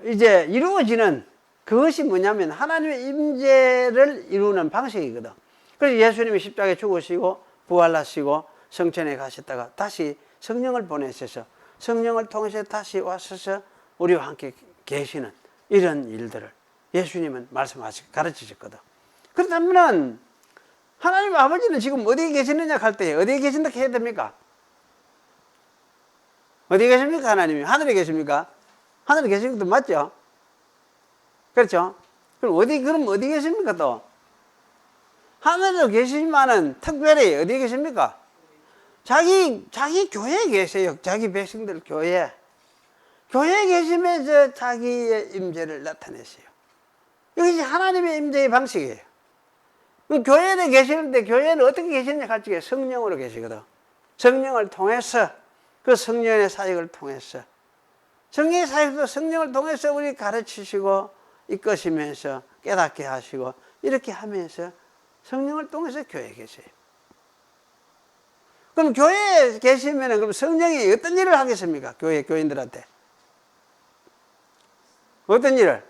이제 이루어지는 그것이 뭐냐면 하나님의 임재를 이루는 방식이거든. 그래서 예수님이 십자가에 죽으시고 부활하시고 성천에 가셨다가 다시 성령을 보내셔서 성령을 통해서 다시 와셔서 우리와 함께 계시는 이런 일들을 예수님은 말씀하시고 가르치셨거든. 그렇다면 하나님 아버지는 지금 어디에 계시느냐 할 때 어디에 계신다 해야 됩니까? 어디에 계십니까? 하나님이 하늘에 계십니까? 하늘에 계신 것도 맞죠? 그렇죠? 그럼 어디 계십니까 또? 하늘에 계시지만은 특별히 어디에 계십니까? 자기 교회에 계세요. 자기 백성들 교회에 계시면서 자기의 임재를 나타내세요. 이것이 하나님의 임재의 방식이에요. 교회에 계시는데 교회는 어떻게 계시느냐 할 때 성령으로 계시거든. 성령을 통해서 그 성령의 사역을 통해서 성령의 사역도 성령을 통해서 우리 가르치시고 이끄시면서 깨닫게 하시고 이렇게 하면서 성령을 통해서 교회에 계세요. 그럼 교회에 계시면은 그럼 성령이 어떤 일을 하겠습니까? 교인들한테. 어떤 일을?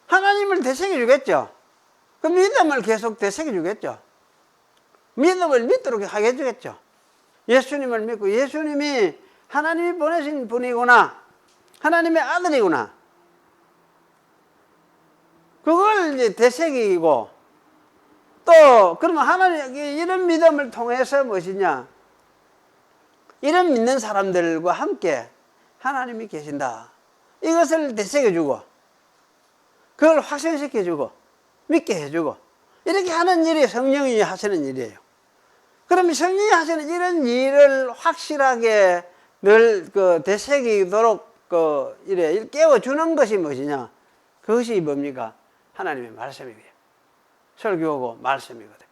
하나님을 되새겨 주겠죠. 그 믿음을 계속 되새겨 주겠죠. 믿음을 믿도록 하게 해주겠죠. 예수님을 믿고 예수님이 하나님이 보내신 분이구나. 하나님의 아들이구나. 그걸 이제 되새기고 또 그러면 하나님 이런 믿음을 통해서 무엇이냐? 이런 믿는 사람들과 함께 하나님이 계신다. 이것을 되새겨주고 그걸 확신시켜주고 믿게 해주고 이렇게 하는 일이 성령이 하시는 일이에요. 그러면 성령이 하시는 이런 일을 확실하게 늘 되새기도록 이래 깨워주는 것이 무엇이냐? 그것이 뭡니까? 하나님의 말씀이에요. 설교하고 말씀이거든.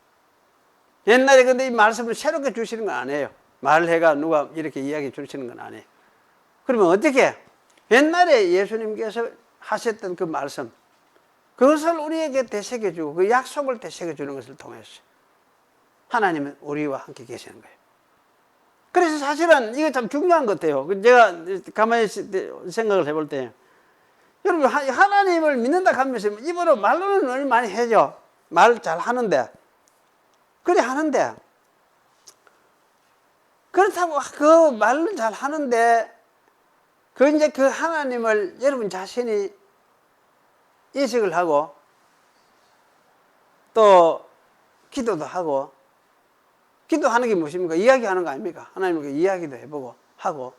옛날에 근데 이 말씀을 새롭게 주시는 건 아니에요. 말해가 누가 이렇게 이야기 주시는 건 아니에요. 그러면 어떻게? 옛날에 예수님께서 하셨던 그 말씀, 그것을 우리에게 되새겨주고 그 약속을 되새겨주는 것을 통해서 하나님은 우리와 함께 계시는 거예요. 그래서 사실은 이거 참 중요한 것 같아요. 제가 가만히 생각을 해볼 때, 여러분 하나님을 믿는다 하면서 입으로 말로는 많이 해죠. 말 잘 하는데, 그래 하는데, 그렇다고 그 말은 잘 하는데, 이제 그 하나님을 여러분 자신이 인식을 하고, 또 기도도 하고, 기도하는 게 무엇입니까? 이야기하는 거 아닙니까? 하나님께 이야기도 해보고 하고,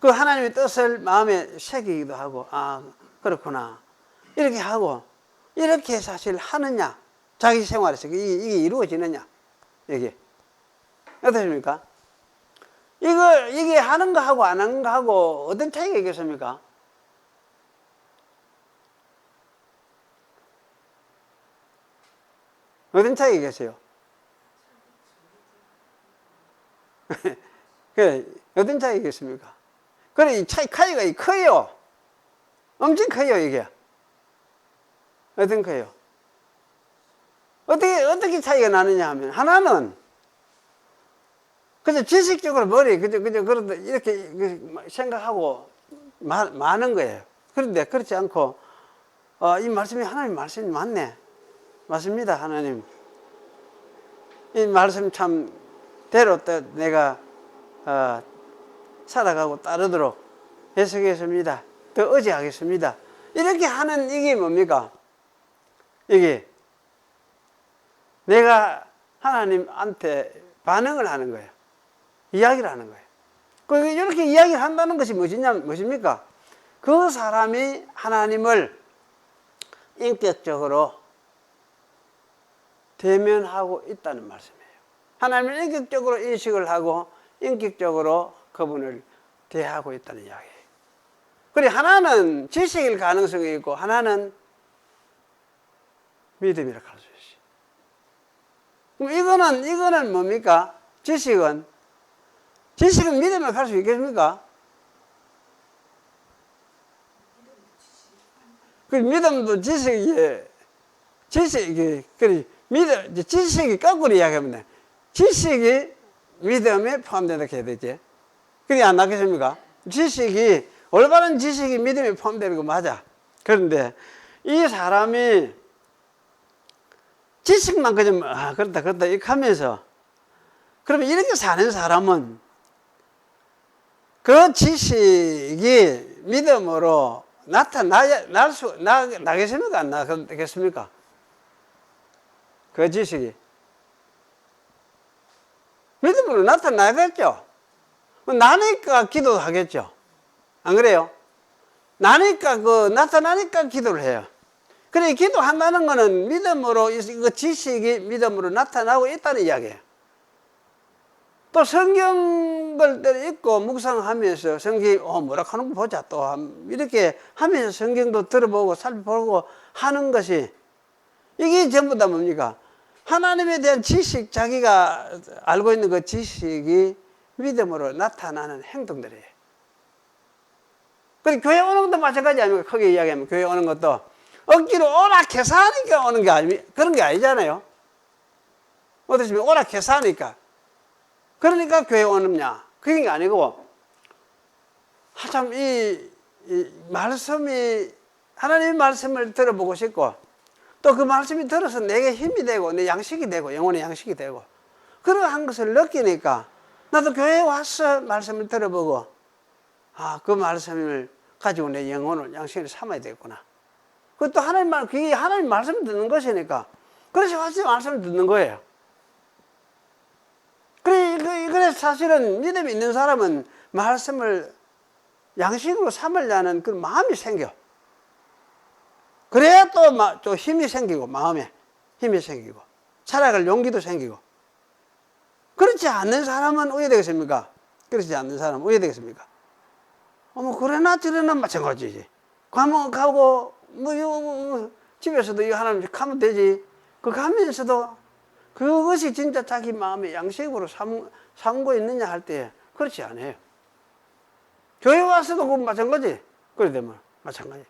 그 하나님의 뜻을 마음에 새기기도 하고, 아 그렇구나 이렇게 하고, 이렇게 사실 하느냐, 자기 생활에서 이게 이루어지느냐, 이게 어떻습니까? 이게 하는 거 하고 안 하는 거 하고 어떤 차이가 있겠습니까? 어떤 차이가 있겠어요? 그래, 어떤 차이가 있겠습니까? 그래, 이 차이가 커요. 엄청 커요, 이게. 어떤 커요? 어떻게 차이가 나느냐 하면, 하나는, 그저 지식적으로 그러다 이렇게 생각하고 많은 거예요. 그런데 그렇지 않고, 이 말씀이 하나님 말씀이 맞네. 맞습니다, 하나님. 이 말씀 참, 대로 또 내가, 살아가고 따르도록 해석했습니다. 더 의지하겠습니다. 이렇게 하는 이게 뭡니까? 이게 내가 하나님한테 반응을 하는 거예요. 이야기를 하는 거예요. 이렇게 이야기를 한다는 것이 무엇입니까? 그 사람이 하나님을 인격적으로 대면하고 있다는 말씀이에요. 하나님을 인격적으로 인식을 하고 인격적으로 그분을 대하고 있다는 이야기예요. 그래, 하나는 지식일 가능성이 있고 하나는 믿음이라고 할 수 있어요. 그럼 이거는 뭡니까? 지식은 믿음이라고 할 수 있겠습니까? 그 믿음도 지식이 지식이 거꾸로 이야기하면 돼. 지식이 믿음에 포함된다 해야 되지. 그게 안 나겠습니까? 올바른 지식이 믿음에 포함되는 거 맞아. 그런데 이 사람이 지식만 그냥 그렇다 이렇게 하면서, 그러면 이렇게 사는 사람은 그 지식이 믿음으로 나겠습니까? 안 나겠습니까? 그 지식이 믿음으로 나타나겠죠. 나니까 기도도 하겠죠. 안 그래요? 나타나니까 기도를 해요. 그래, 기도한다는 거는 믿음으로, 그 지식이 믿음으로 나타나고 있다는 이야기예요. 또 성경을 읽고 묵상하면서 성경이 뭐라 하는 거 보자, 또 이렇게 하면서 성경도 들어보고 살펴보고 하는 것이, 이게 전부 다 뭡니까? 하나님에 대한 지식, 자기가 알고 있는 그 지식이 믿음으로 나타나는 행동들이에요. 그리고 교회 오는 것도 마찬가지 아닙니까? 크게 이야기하면 교회 오는 것도 억지로 오라 해서 하니까 오는 게 그런 게 아니잖아요. 어떻게 보면 오락해서 하니까. 그러니까 교회 오느냐? 그게 아니고, 참, 이 말씀이, 하나님의 말씀을 들어보고 싶고, 또 그 말씀이 들어서 내게 힘이 되고, 내 양식이 되고, 영혼의 양식이 되고, 그러한 것을 느끼니까, 나도 교회에 와서 말씀을 들어보고, 아, 그 말씀을 가지고 내 영혼을, 양식을 삼아야 되겠구나. 그것도 그게 하나님 말씀을 듣는 것이니까, 그래서 와서 말씀을 듣는 거예요. 그래서 사실은 믿음이 있는 사람은 말씀을 양식으로 삼으려는 그 마음이 생겨. 그래야 또 힘이 생기고, 마음에 힘이 생기고, 살아갈 용기도 생기고. 그렇지 않는 사람은 어떻게 되겠습니까? 그렇지 않는 사람은 어떻게 되겠습니까? 그래나 저래나 마찬가지지. 가고, 집에서도 이거 하나님 가면 되지. 그 가면서도 그것이 진짜 자기 마음의 양식으로 삼고 있느냐 할 때, 그렇지 않아요. 교회 와서도 그건 마찬가지. 그래 되면 마찬가지.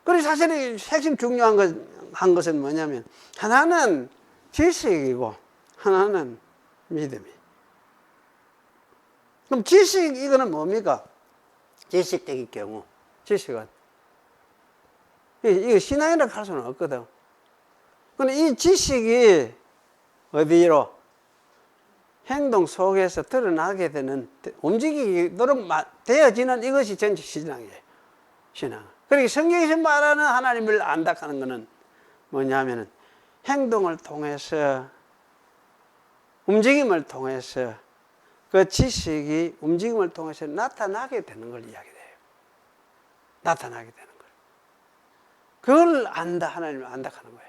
그래서 사실 핵심 중요한 것은 뭐냐면, 하나는 지식이고, 하나는 믿음이. 그럼 이거는 뭡니까? 지식적인 경우. 지식은. 이거 신앙이라고 할 수는 없거든. 근데 이 지식이 어디로? 행동 속에서 드러나게 되는, 움직이도록 되어지는 이것이 전체 신앙이에요. 신앙. 그러니까 성경에서 말하는 하나님을 안다 하는 것은 뭐냐면은, 행동을 통해서, 움직임을 통해서, 그 지식이 움직임을 통해서 나타나게 되는 걸 이야기해요. 나타나게 되는 걸. 그걸 안다, 하나님을 안다 하는 거예요.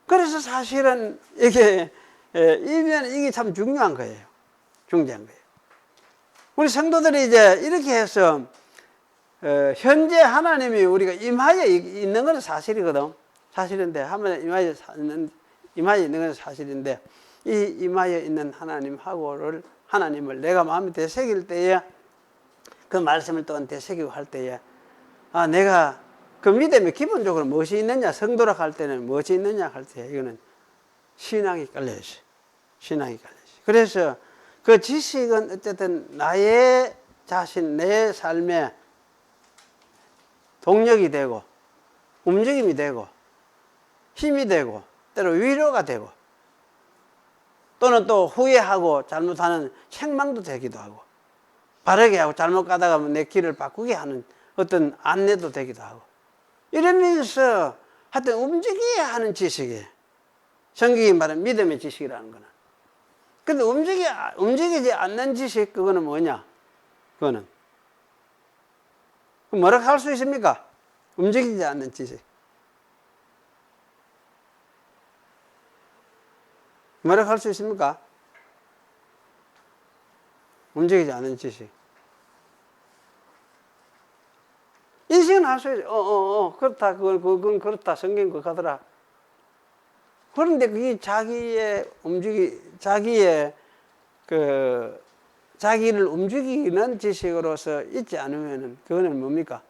그래서 사실은 이게 참 중요한 거예요. 중요한 거예요. 우리 성도들이 이제 이렇게 해서, 현재 하나님이 우리가 임하여 있는 건 사실이거든. 사실인데, 하나님 임하여 있는 건 사실인데, 이 임하여 있는 하나님을 내가 마음에 되새길 때에, 그 말씀을 또한 되새기고 할 때에, 아, 내가 그 믿음에 기본적으로 무엇이 있느냐, 성도라 할 때는 무엇이 있느냐 할 때, 이거는 신앙이 깔려있어요. 신앙이 깔려있어요. 그래서 그 지식은 어쨌든 나의 자신, 내 삶의 동력이 되고, 움직임이 되고, 힘이 되고, 때로 위로가 되고, 또는 또 후회하고 잘못하는 책망도 되기도 하고, 바르게 하고 잘못 가다가 내 길을 바꾸게 하는 어떤 안내도 되기도 하고, 이러면서 하여튼 움직여야 하는 지식이에요. 성경이 말하는 믿음의 지식이라는 거는. 근데 움직이지 않는 지식, 그거는 뭐냐? 그거는. 뭐라고 할 수 있습니까? 움직이지 않는 지식. 뭐라고 할 수 있습니까? 움직이지 않는 지식. 인식은 할 수 있어요. 그렇다. 그건 그렇다. 성경 그거 가더라. 그런데 그게 자기를 움직이는 지식으로서 있지 않으면은, 그거는 뭡니까?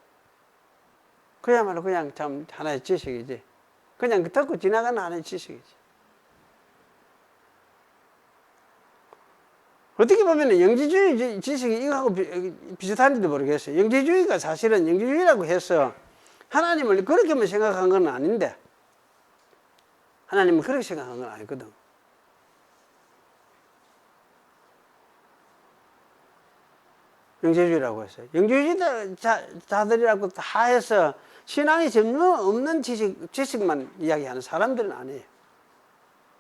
그야말로 그냥 참 하나의 지식이지. 그냥 듣고 지나가는 하나의 지식이지. 어떻게 보면 영지주의 지식이 이거하고 비슷한지도 모르겠어요. 영지주의가 사실은 영지주의라고 해서 하나님을 그렇게만 생각한 건 아닌데, 하나님은 그렇게 생각한 건 아니거든. 영지주의라고 했어요. 영지주의 자들이라고 다 해서 신앙이 전혀 없는 지식만 이야기하는 사람들은 아니에요.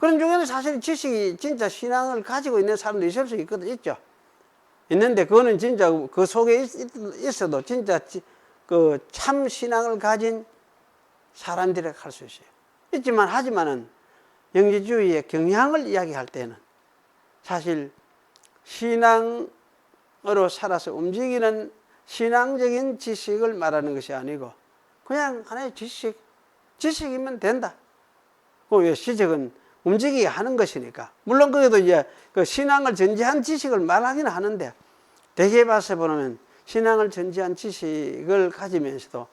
그런 중에는 사실 지식이 진짜 신앙을 가지고 있는 사람도 있을 수 있죠. 있는데 그거는 진짜 그 속에 있어도 진짜 그 참 신앙을 가진 사람들이라고 할 수 있어요. 하지만은 영지주의의 경향을 이야기할 때는 사실 신앙으로 살아서 움직이는 신앙적인 지식을 말하는 것이 아니고 그냥 하나의 지식이면 된다. 그 지식은 움직이게 하는 것이니까. 물론 그래도 이제 그 신앙을 전제한 지식을 말하기는 하는데, 대개 봐서 보면 신앙을 전제한 지식을 가지면서도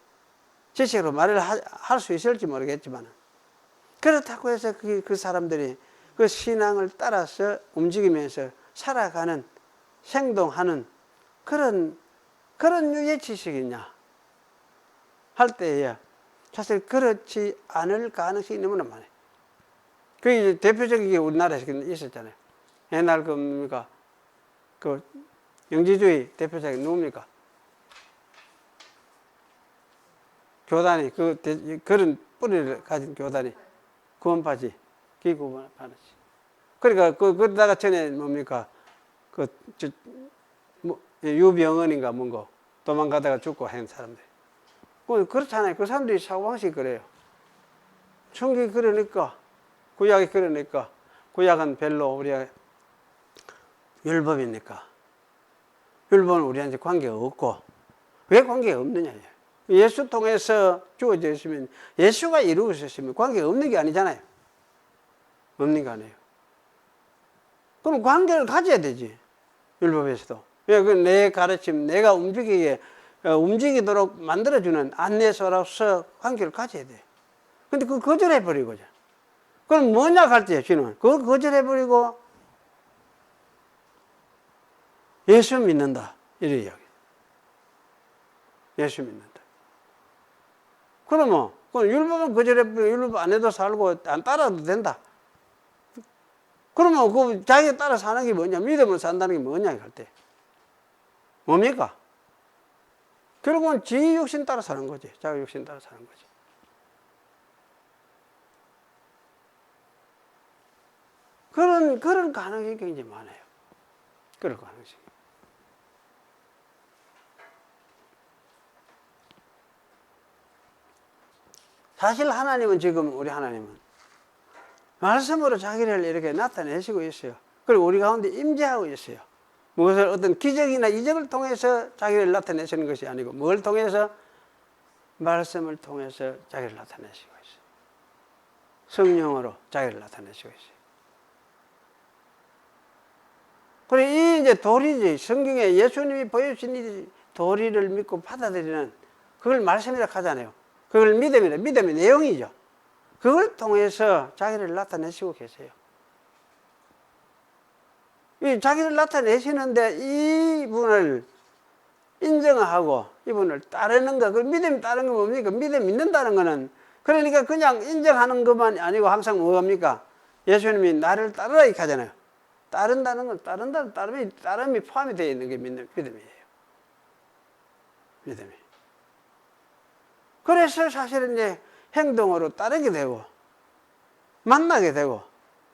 지식으로 말을 할 수 있을지 모르겠지만, 그렇다고 해서 그 사람들이 그 신앙을 따라서 움직이면서 살아가는, 행동하는 그런 유의 지식이냐 할 때에 사실 그렇지 않을 가능성이 너무나 많아요. 그게 대표적인 게 우리나라에서 있었잖아요. 옛날 뭡니까? 그 영지주의 대표적인 누굽니까? 교단이, 그런 뿌리를 가진 교단이 구원파지. 기구원파지. 그러니까, 그러다가 전에 뭡니까? 유병언인가 뭔가 도망가다가 죽고 한 사람들. 그렇잖아요. 그 사람들이 사고방식이 그래요. 성경이 그러니까, 구약이 그러니까, 구약은 별로 우리가 율법이니까. 율법은 우리한테 관계가 없고, 왜 관계가 없느냐. 예수 통해서 주어져 있으면, 예수가 이루고 있으면 관계가 없는 게 아니잖아요. 없는 게 아니에요. 그럼 관계를 가져야 되지. 율법에서도. 내 가르침, 내가 움직이도록 만들어주는 안내서로서 관계를 가져야 돼. 근데 그거 거절해버리고자. 그럼 뭐냐 할 때, 주는 그걸 거절해버리고 예수 믿는다. 이래 이야기. 예수 믿는다. 그러면, 율법은 거절해버리고 율법 안 해도 살고 안 따라도 된다. 그러면 자기가 따라 사는 게 뭐냐? 믿음을 산다는 게 뭐냐 할 때. 뭡니까? 결국은 지 욕심 따라 사는 거지. 자기 욕심 따라 사는 거지. 그런 가능성이 굉장히 많아요. 그런 가능성이. 사실 하나님은 지금, 우리 하나님은 말씀으로 자기를 이렇게 나타내시고 있어요. 그리고 우리 가운데 임재하고 있어요. 무엇을 어떤 기적이나 이적을 통해서 자기를 나타내시는 것이 아니고, 뭘 통해서? 말씀을 통해서 자기를 나타내시고 있어요. 성령으로 자기를 나타내시고 있어요. 그리고 이 이제 도리지, 성경에 예수님이 보여주신 이 도리를 믿고 받아들이는, 그걸 말씀이라고 하잖아요. 그걸 믿음의 내용이죠. 그걸 통해서 자기를 나타내시고 계세요. 이 자기를 나타내시는데 이분을 인정하고 이분을 따르는 거, 그 믿음이 따르는 건 뭡니까? 믿음 믿는다는 거는, 그러니까 그냥 인정하는 것만 아니고 항상 뭐합니까? 예수님이 나를 따르라 이렇게 하잖아요. 따른다는 건, 따름이 포함이 되어 있는 게 믿음이에요. 믿음이. 그래서 사실은 이제 행동으로 따르게 되고, 만나게 되고,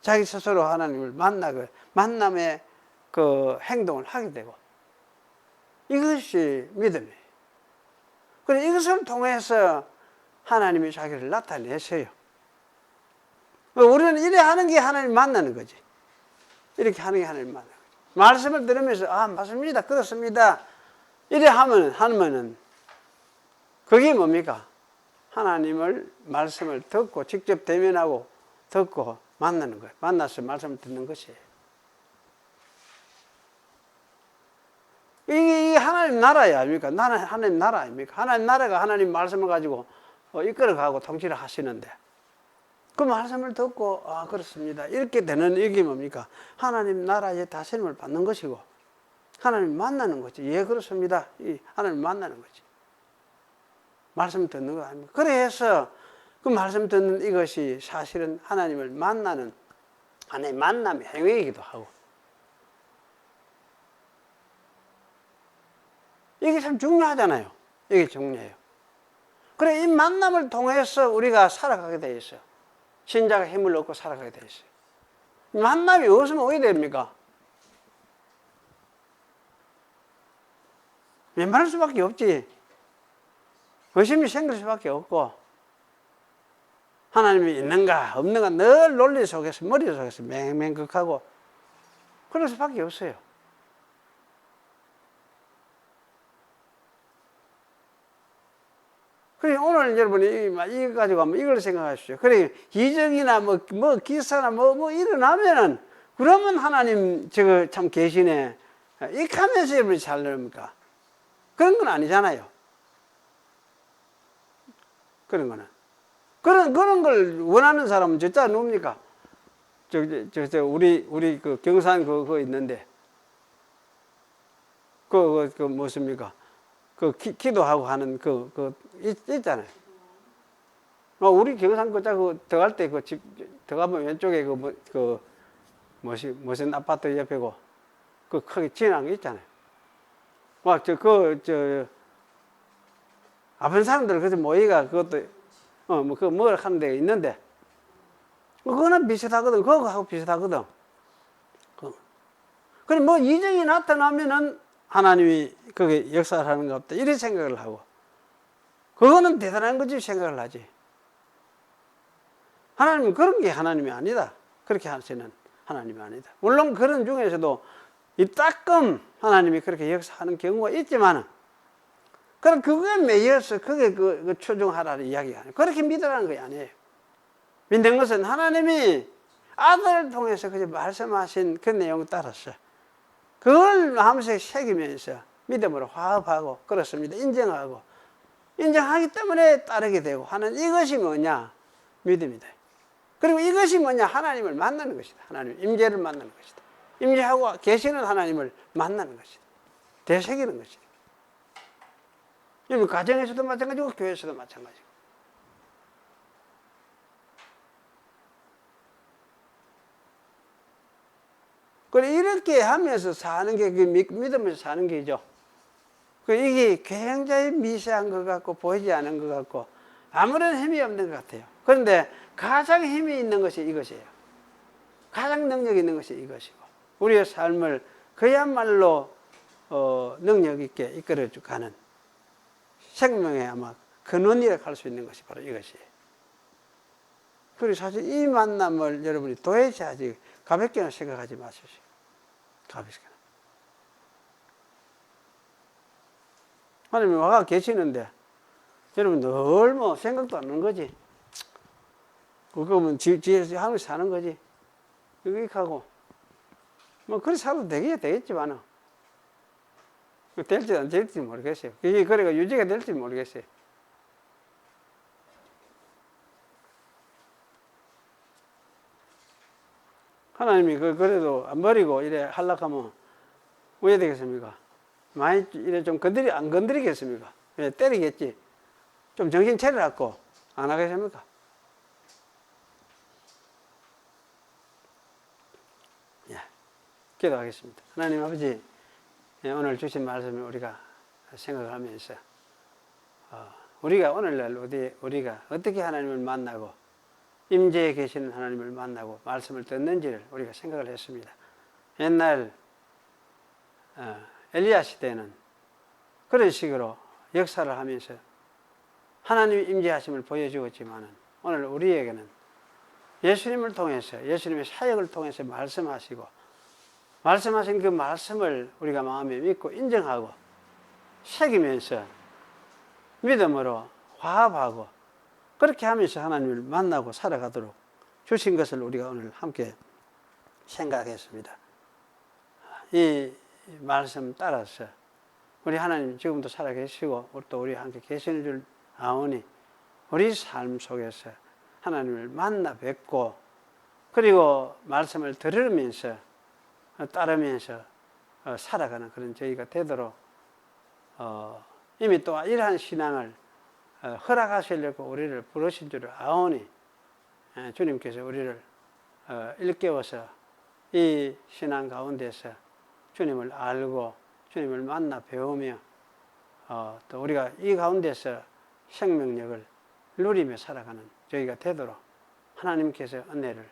자기 스스로 하나님을 만남의 그 행동을 하게 되고, 이것이 믿음이에요. 그래서 이것을 통해서 하나님이 자기를 나타내셔요. 우리는 이래 하는 게 하나님 만나는 거지. 이렇게 하는 게 하나님 만나는 거지. 말씀을 들으면서, 아, 맞습니다. 그렇습니다. 이래 하면은, 그게 뭡니까? 하나님을, 말씀을 듣고, 직접 대면하고, 듣고, 만나는 거예요. 만나서 말씀을 듣는 것이에요. 이게 하나님 나라야, 아닙니까? 하나님 나라 아닙니까? 하나님 나라가 하나님 말씀을 가지고 이끌어가고 통치를 하시는데, 그 말씀을 듣고, 아, 그렇습니다. 이렇게 되는 이게 뭡니까? 하나님 나라의 다스림을 받는 것이고, 하나님 만나는 거지. 예, 그렇습니다. 하나님 만나는 거지. 말씀 듣는 거 아닙니까? 그래서 그 말씀 듣는 이것이 사실은 하나님을 만나는 하나의 만남의 행위이기도 하고, 이게 참 중요하잖아요. 이게 중요해요. 그래, 이 만남을 통해서 우리가 살아가게 돼 있어요. 신자가 힘을 얻고 살아가게 돼 있어요. 만남이 없으면 어떻게 됩니까? 웬만할 수밖에 없지. 의심이 생길 수밖에 없고, 하나님이 있는가 없는가 늘 논리 속에서, 머리 속에서 맹맹극하고 그럴 수밖에 없어요. 그래, 오늘 여러분이 이거 가지고 한번 이걸 생각하십시오. 그래, 기적이나 뭐 기사나 뭐 일어나면은, 그러면 하나님 저거 참 계시네, 이렇게 하면서 여러분이 잘 됩니까? 그런 건 아니잖아요. 그런 거는. 그런 걸 원하는 사람은 진짜 누굽니까? 우리 그 경산 그거 있는데, 무엇입니까? 기도하고 하는 있잖아요. 우리 경산 들어갈 때 집, 들어가면 왼쪽에 무슨 아파트 옆에고, 크게 진한 게 있잖아요. 아픈 사람들 그래서 모이가 그것도, 뭘 하는 데가 있는데, 그거는 비슷하거든. 그거하고 비슷하거든. 그럼 뭐 이적이 나타나면은 하나님이 거기에 역사를 하는 것 없다. 이런 생각을 하고. 그거는 대단한 거지 생각을 하지. 하나님은 그런 게 하나님이 아니다. 그렇게 하시는 하나님이 아니다. 물론 그런 중에서도 이 따끔 하나님이 그렇게 역사하는 경우가 있지만은, 그럼 그거에 매여서 그게 추종하라는 이야기가 아니에요. 그렇게 믿으라는 게 아니에요. 믿는 것은 하나님이 아들을 통해서 그저 말씀하신 그 내용에 따라서 그걸 마음속에 새기면서 믿음으로 화합하고 그렇습니다. 인정하기 때문에 따르게 되고 하는 이것이 뭐냐? 믿음이다. 그리고 이것이 뭐냐? 하나님을 만나는 것이다. 하나님 임재를 만나는 것이다. 임재하고 계시는 하나님을 만나는 것이다. 되새기는 것이다. 여러분 가정에서도 마찬가지고 교회에서도 마찬가지고. 그래 이렇게 하면서 사는 게 믿으면서 사는 게죠. 이게 굉장히 미세한 것 같고 보이지 않은 것 같고 아무런 힘이 없는 것 같아요. 그런데 가장 힘이 있는 것이 이것이에요. 가장 능력이 있는 것이 이것이고 우리의 삶을 그야말로 능력 있게 이끌어가는 생명의 아마 근원이라고 할 수 있는 것이 바로 이것이에요. 그리고 사실 이 만남을 여러분이 도대체 아직 가볍게는 생각하지 마십시오. 가볍게. 하나님이 와가 계시는데 여러분 늘 뭐 생각도 안 하는 거지. 그거면 지에서 하면서 사는 거지. 이렇게 하고 뭐 그렇게 살아도 되겠지만은 될지 안 될지 모르겠어요. 이게 그래가 유지가 될지 모르겠어요. 하나님이 그래도 안 버리고 이래 하려고 왜 되겠습니까? 많이 이래 좀 안 건드리겠습니까? 왜 때리겠지? 좀 정신 차려갖고 안 하겠습니까? 예, 기도하겠습니다. 하나님 아버지, 오늘 주신 말씀을 우리가 생각을 하면서 우리가 오늘날 우리가 어떻게 하나님을 만나고 임재에 계시는 하나님을 만나고 말씀을 듣는지를 우리가 생각을 했습니다. 옛날 엘리야 시대는 그런 식으로 역사를 하면서 하나님의 임재하심을 보여주었지만은 오늘 우리에게는 예수님을 통해서 예수님의 사역을 통해서 말씀하시고 말씀하신 그 말씀을 우리가 마음에 믿고 인정하고 새기면서 믿음으로 화합하고 그렇게 하면서 하나님을 만나고 살아가도록 주신 것을 우리가 오늘 함께 생각했습니다. 이 말씀 따라서 우리 하나님 지금도 살아계시고 또 우리 함께 계시는 줄 아오니 우리 삶 속에서 하나님을 만나 뵙고 그리고 말씀을 들으면서 따르면서 살아가는 그런 저희가 되도록 이미 또 이러한 신앙을 허락하시려고 우리를 부르신 줄 아오니 주님께서 우리를 일깨워서 이 신앙 가운데서 주님을 알고 주님을 만나 배우며 또 우리가 이 가운데서 생명력을 누리며 살아가는 저희가 되도록 하나님께서 은혜를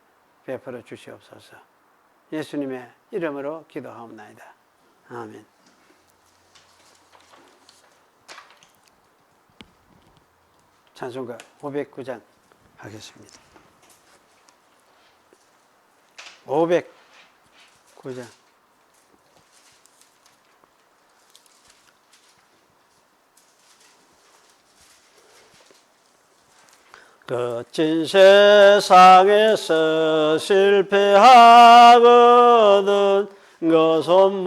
베풀어 주시옵소서. 예수님의 이름으로 기도하옵나이다. 아멘. 찬송가 509장 하겠습니다. 509장. 거친 세상에서 실패하거든 것은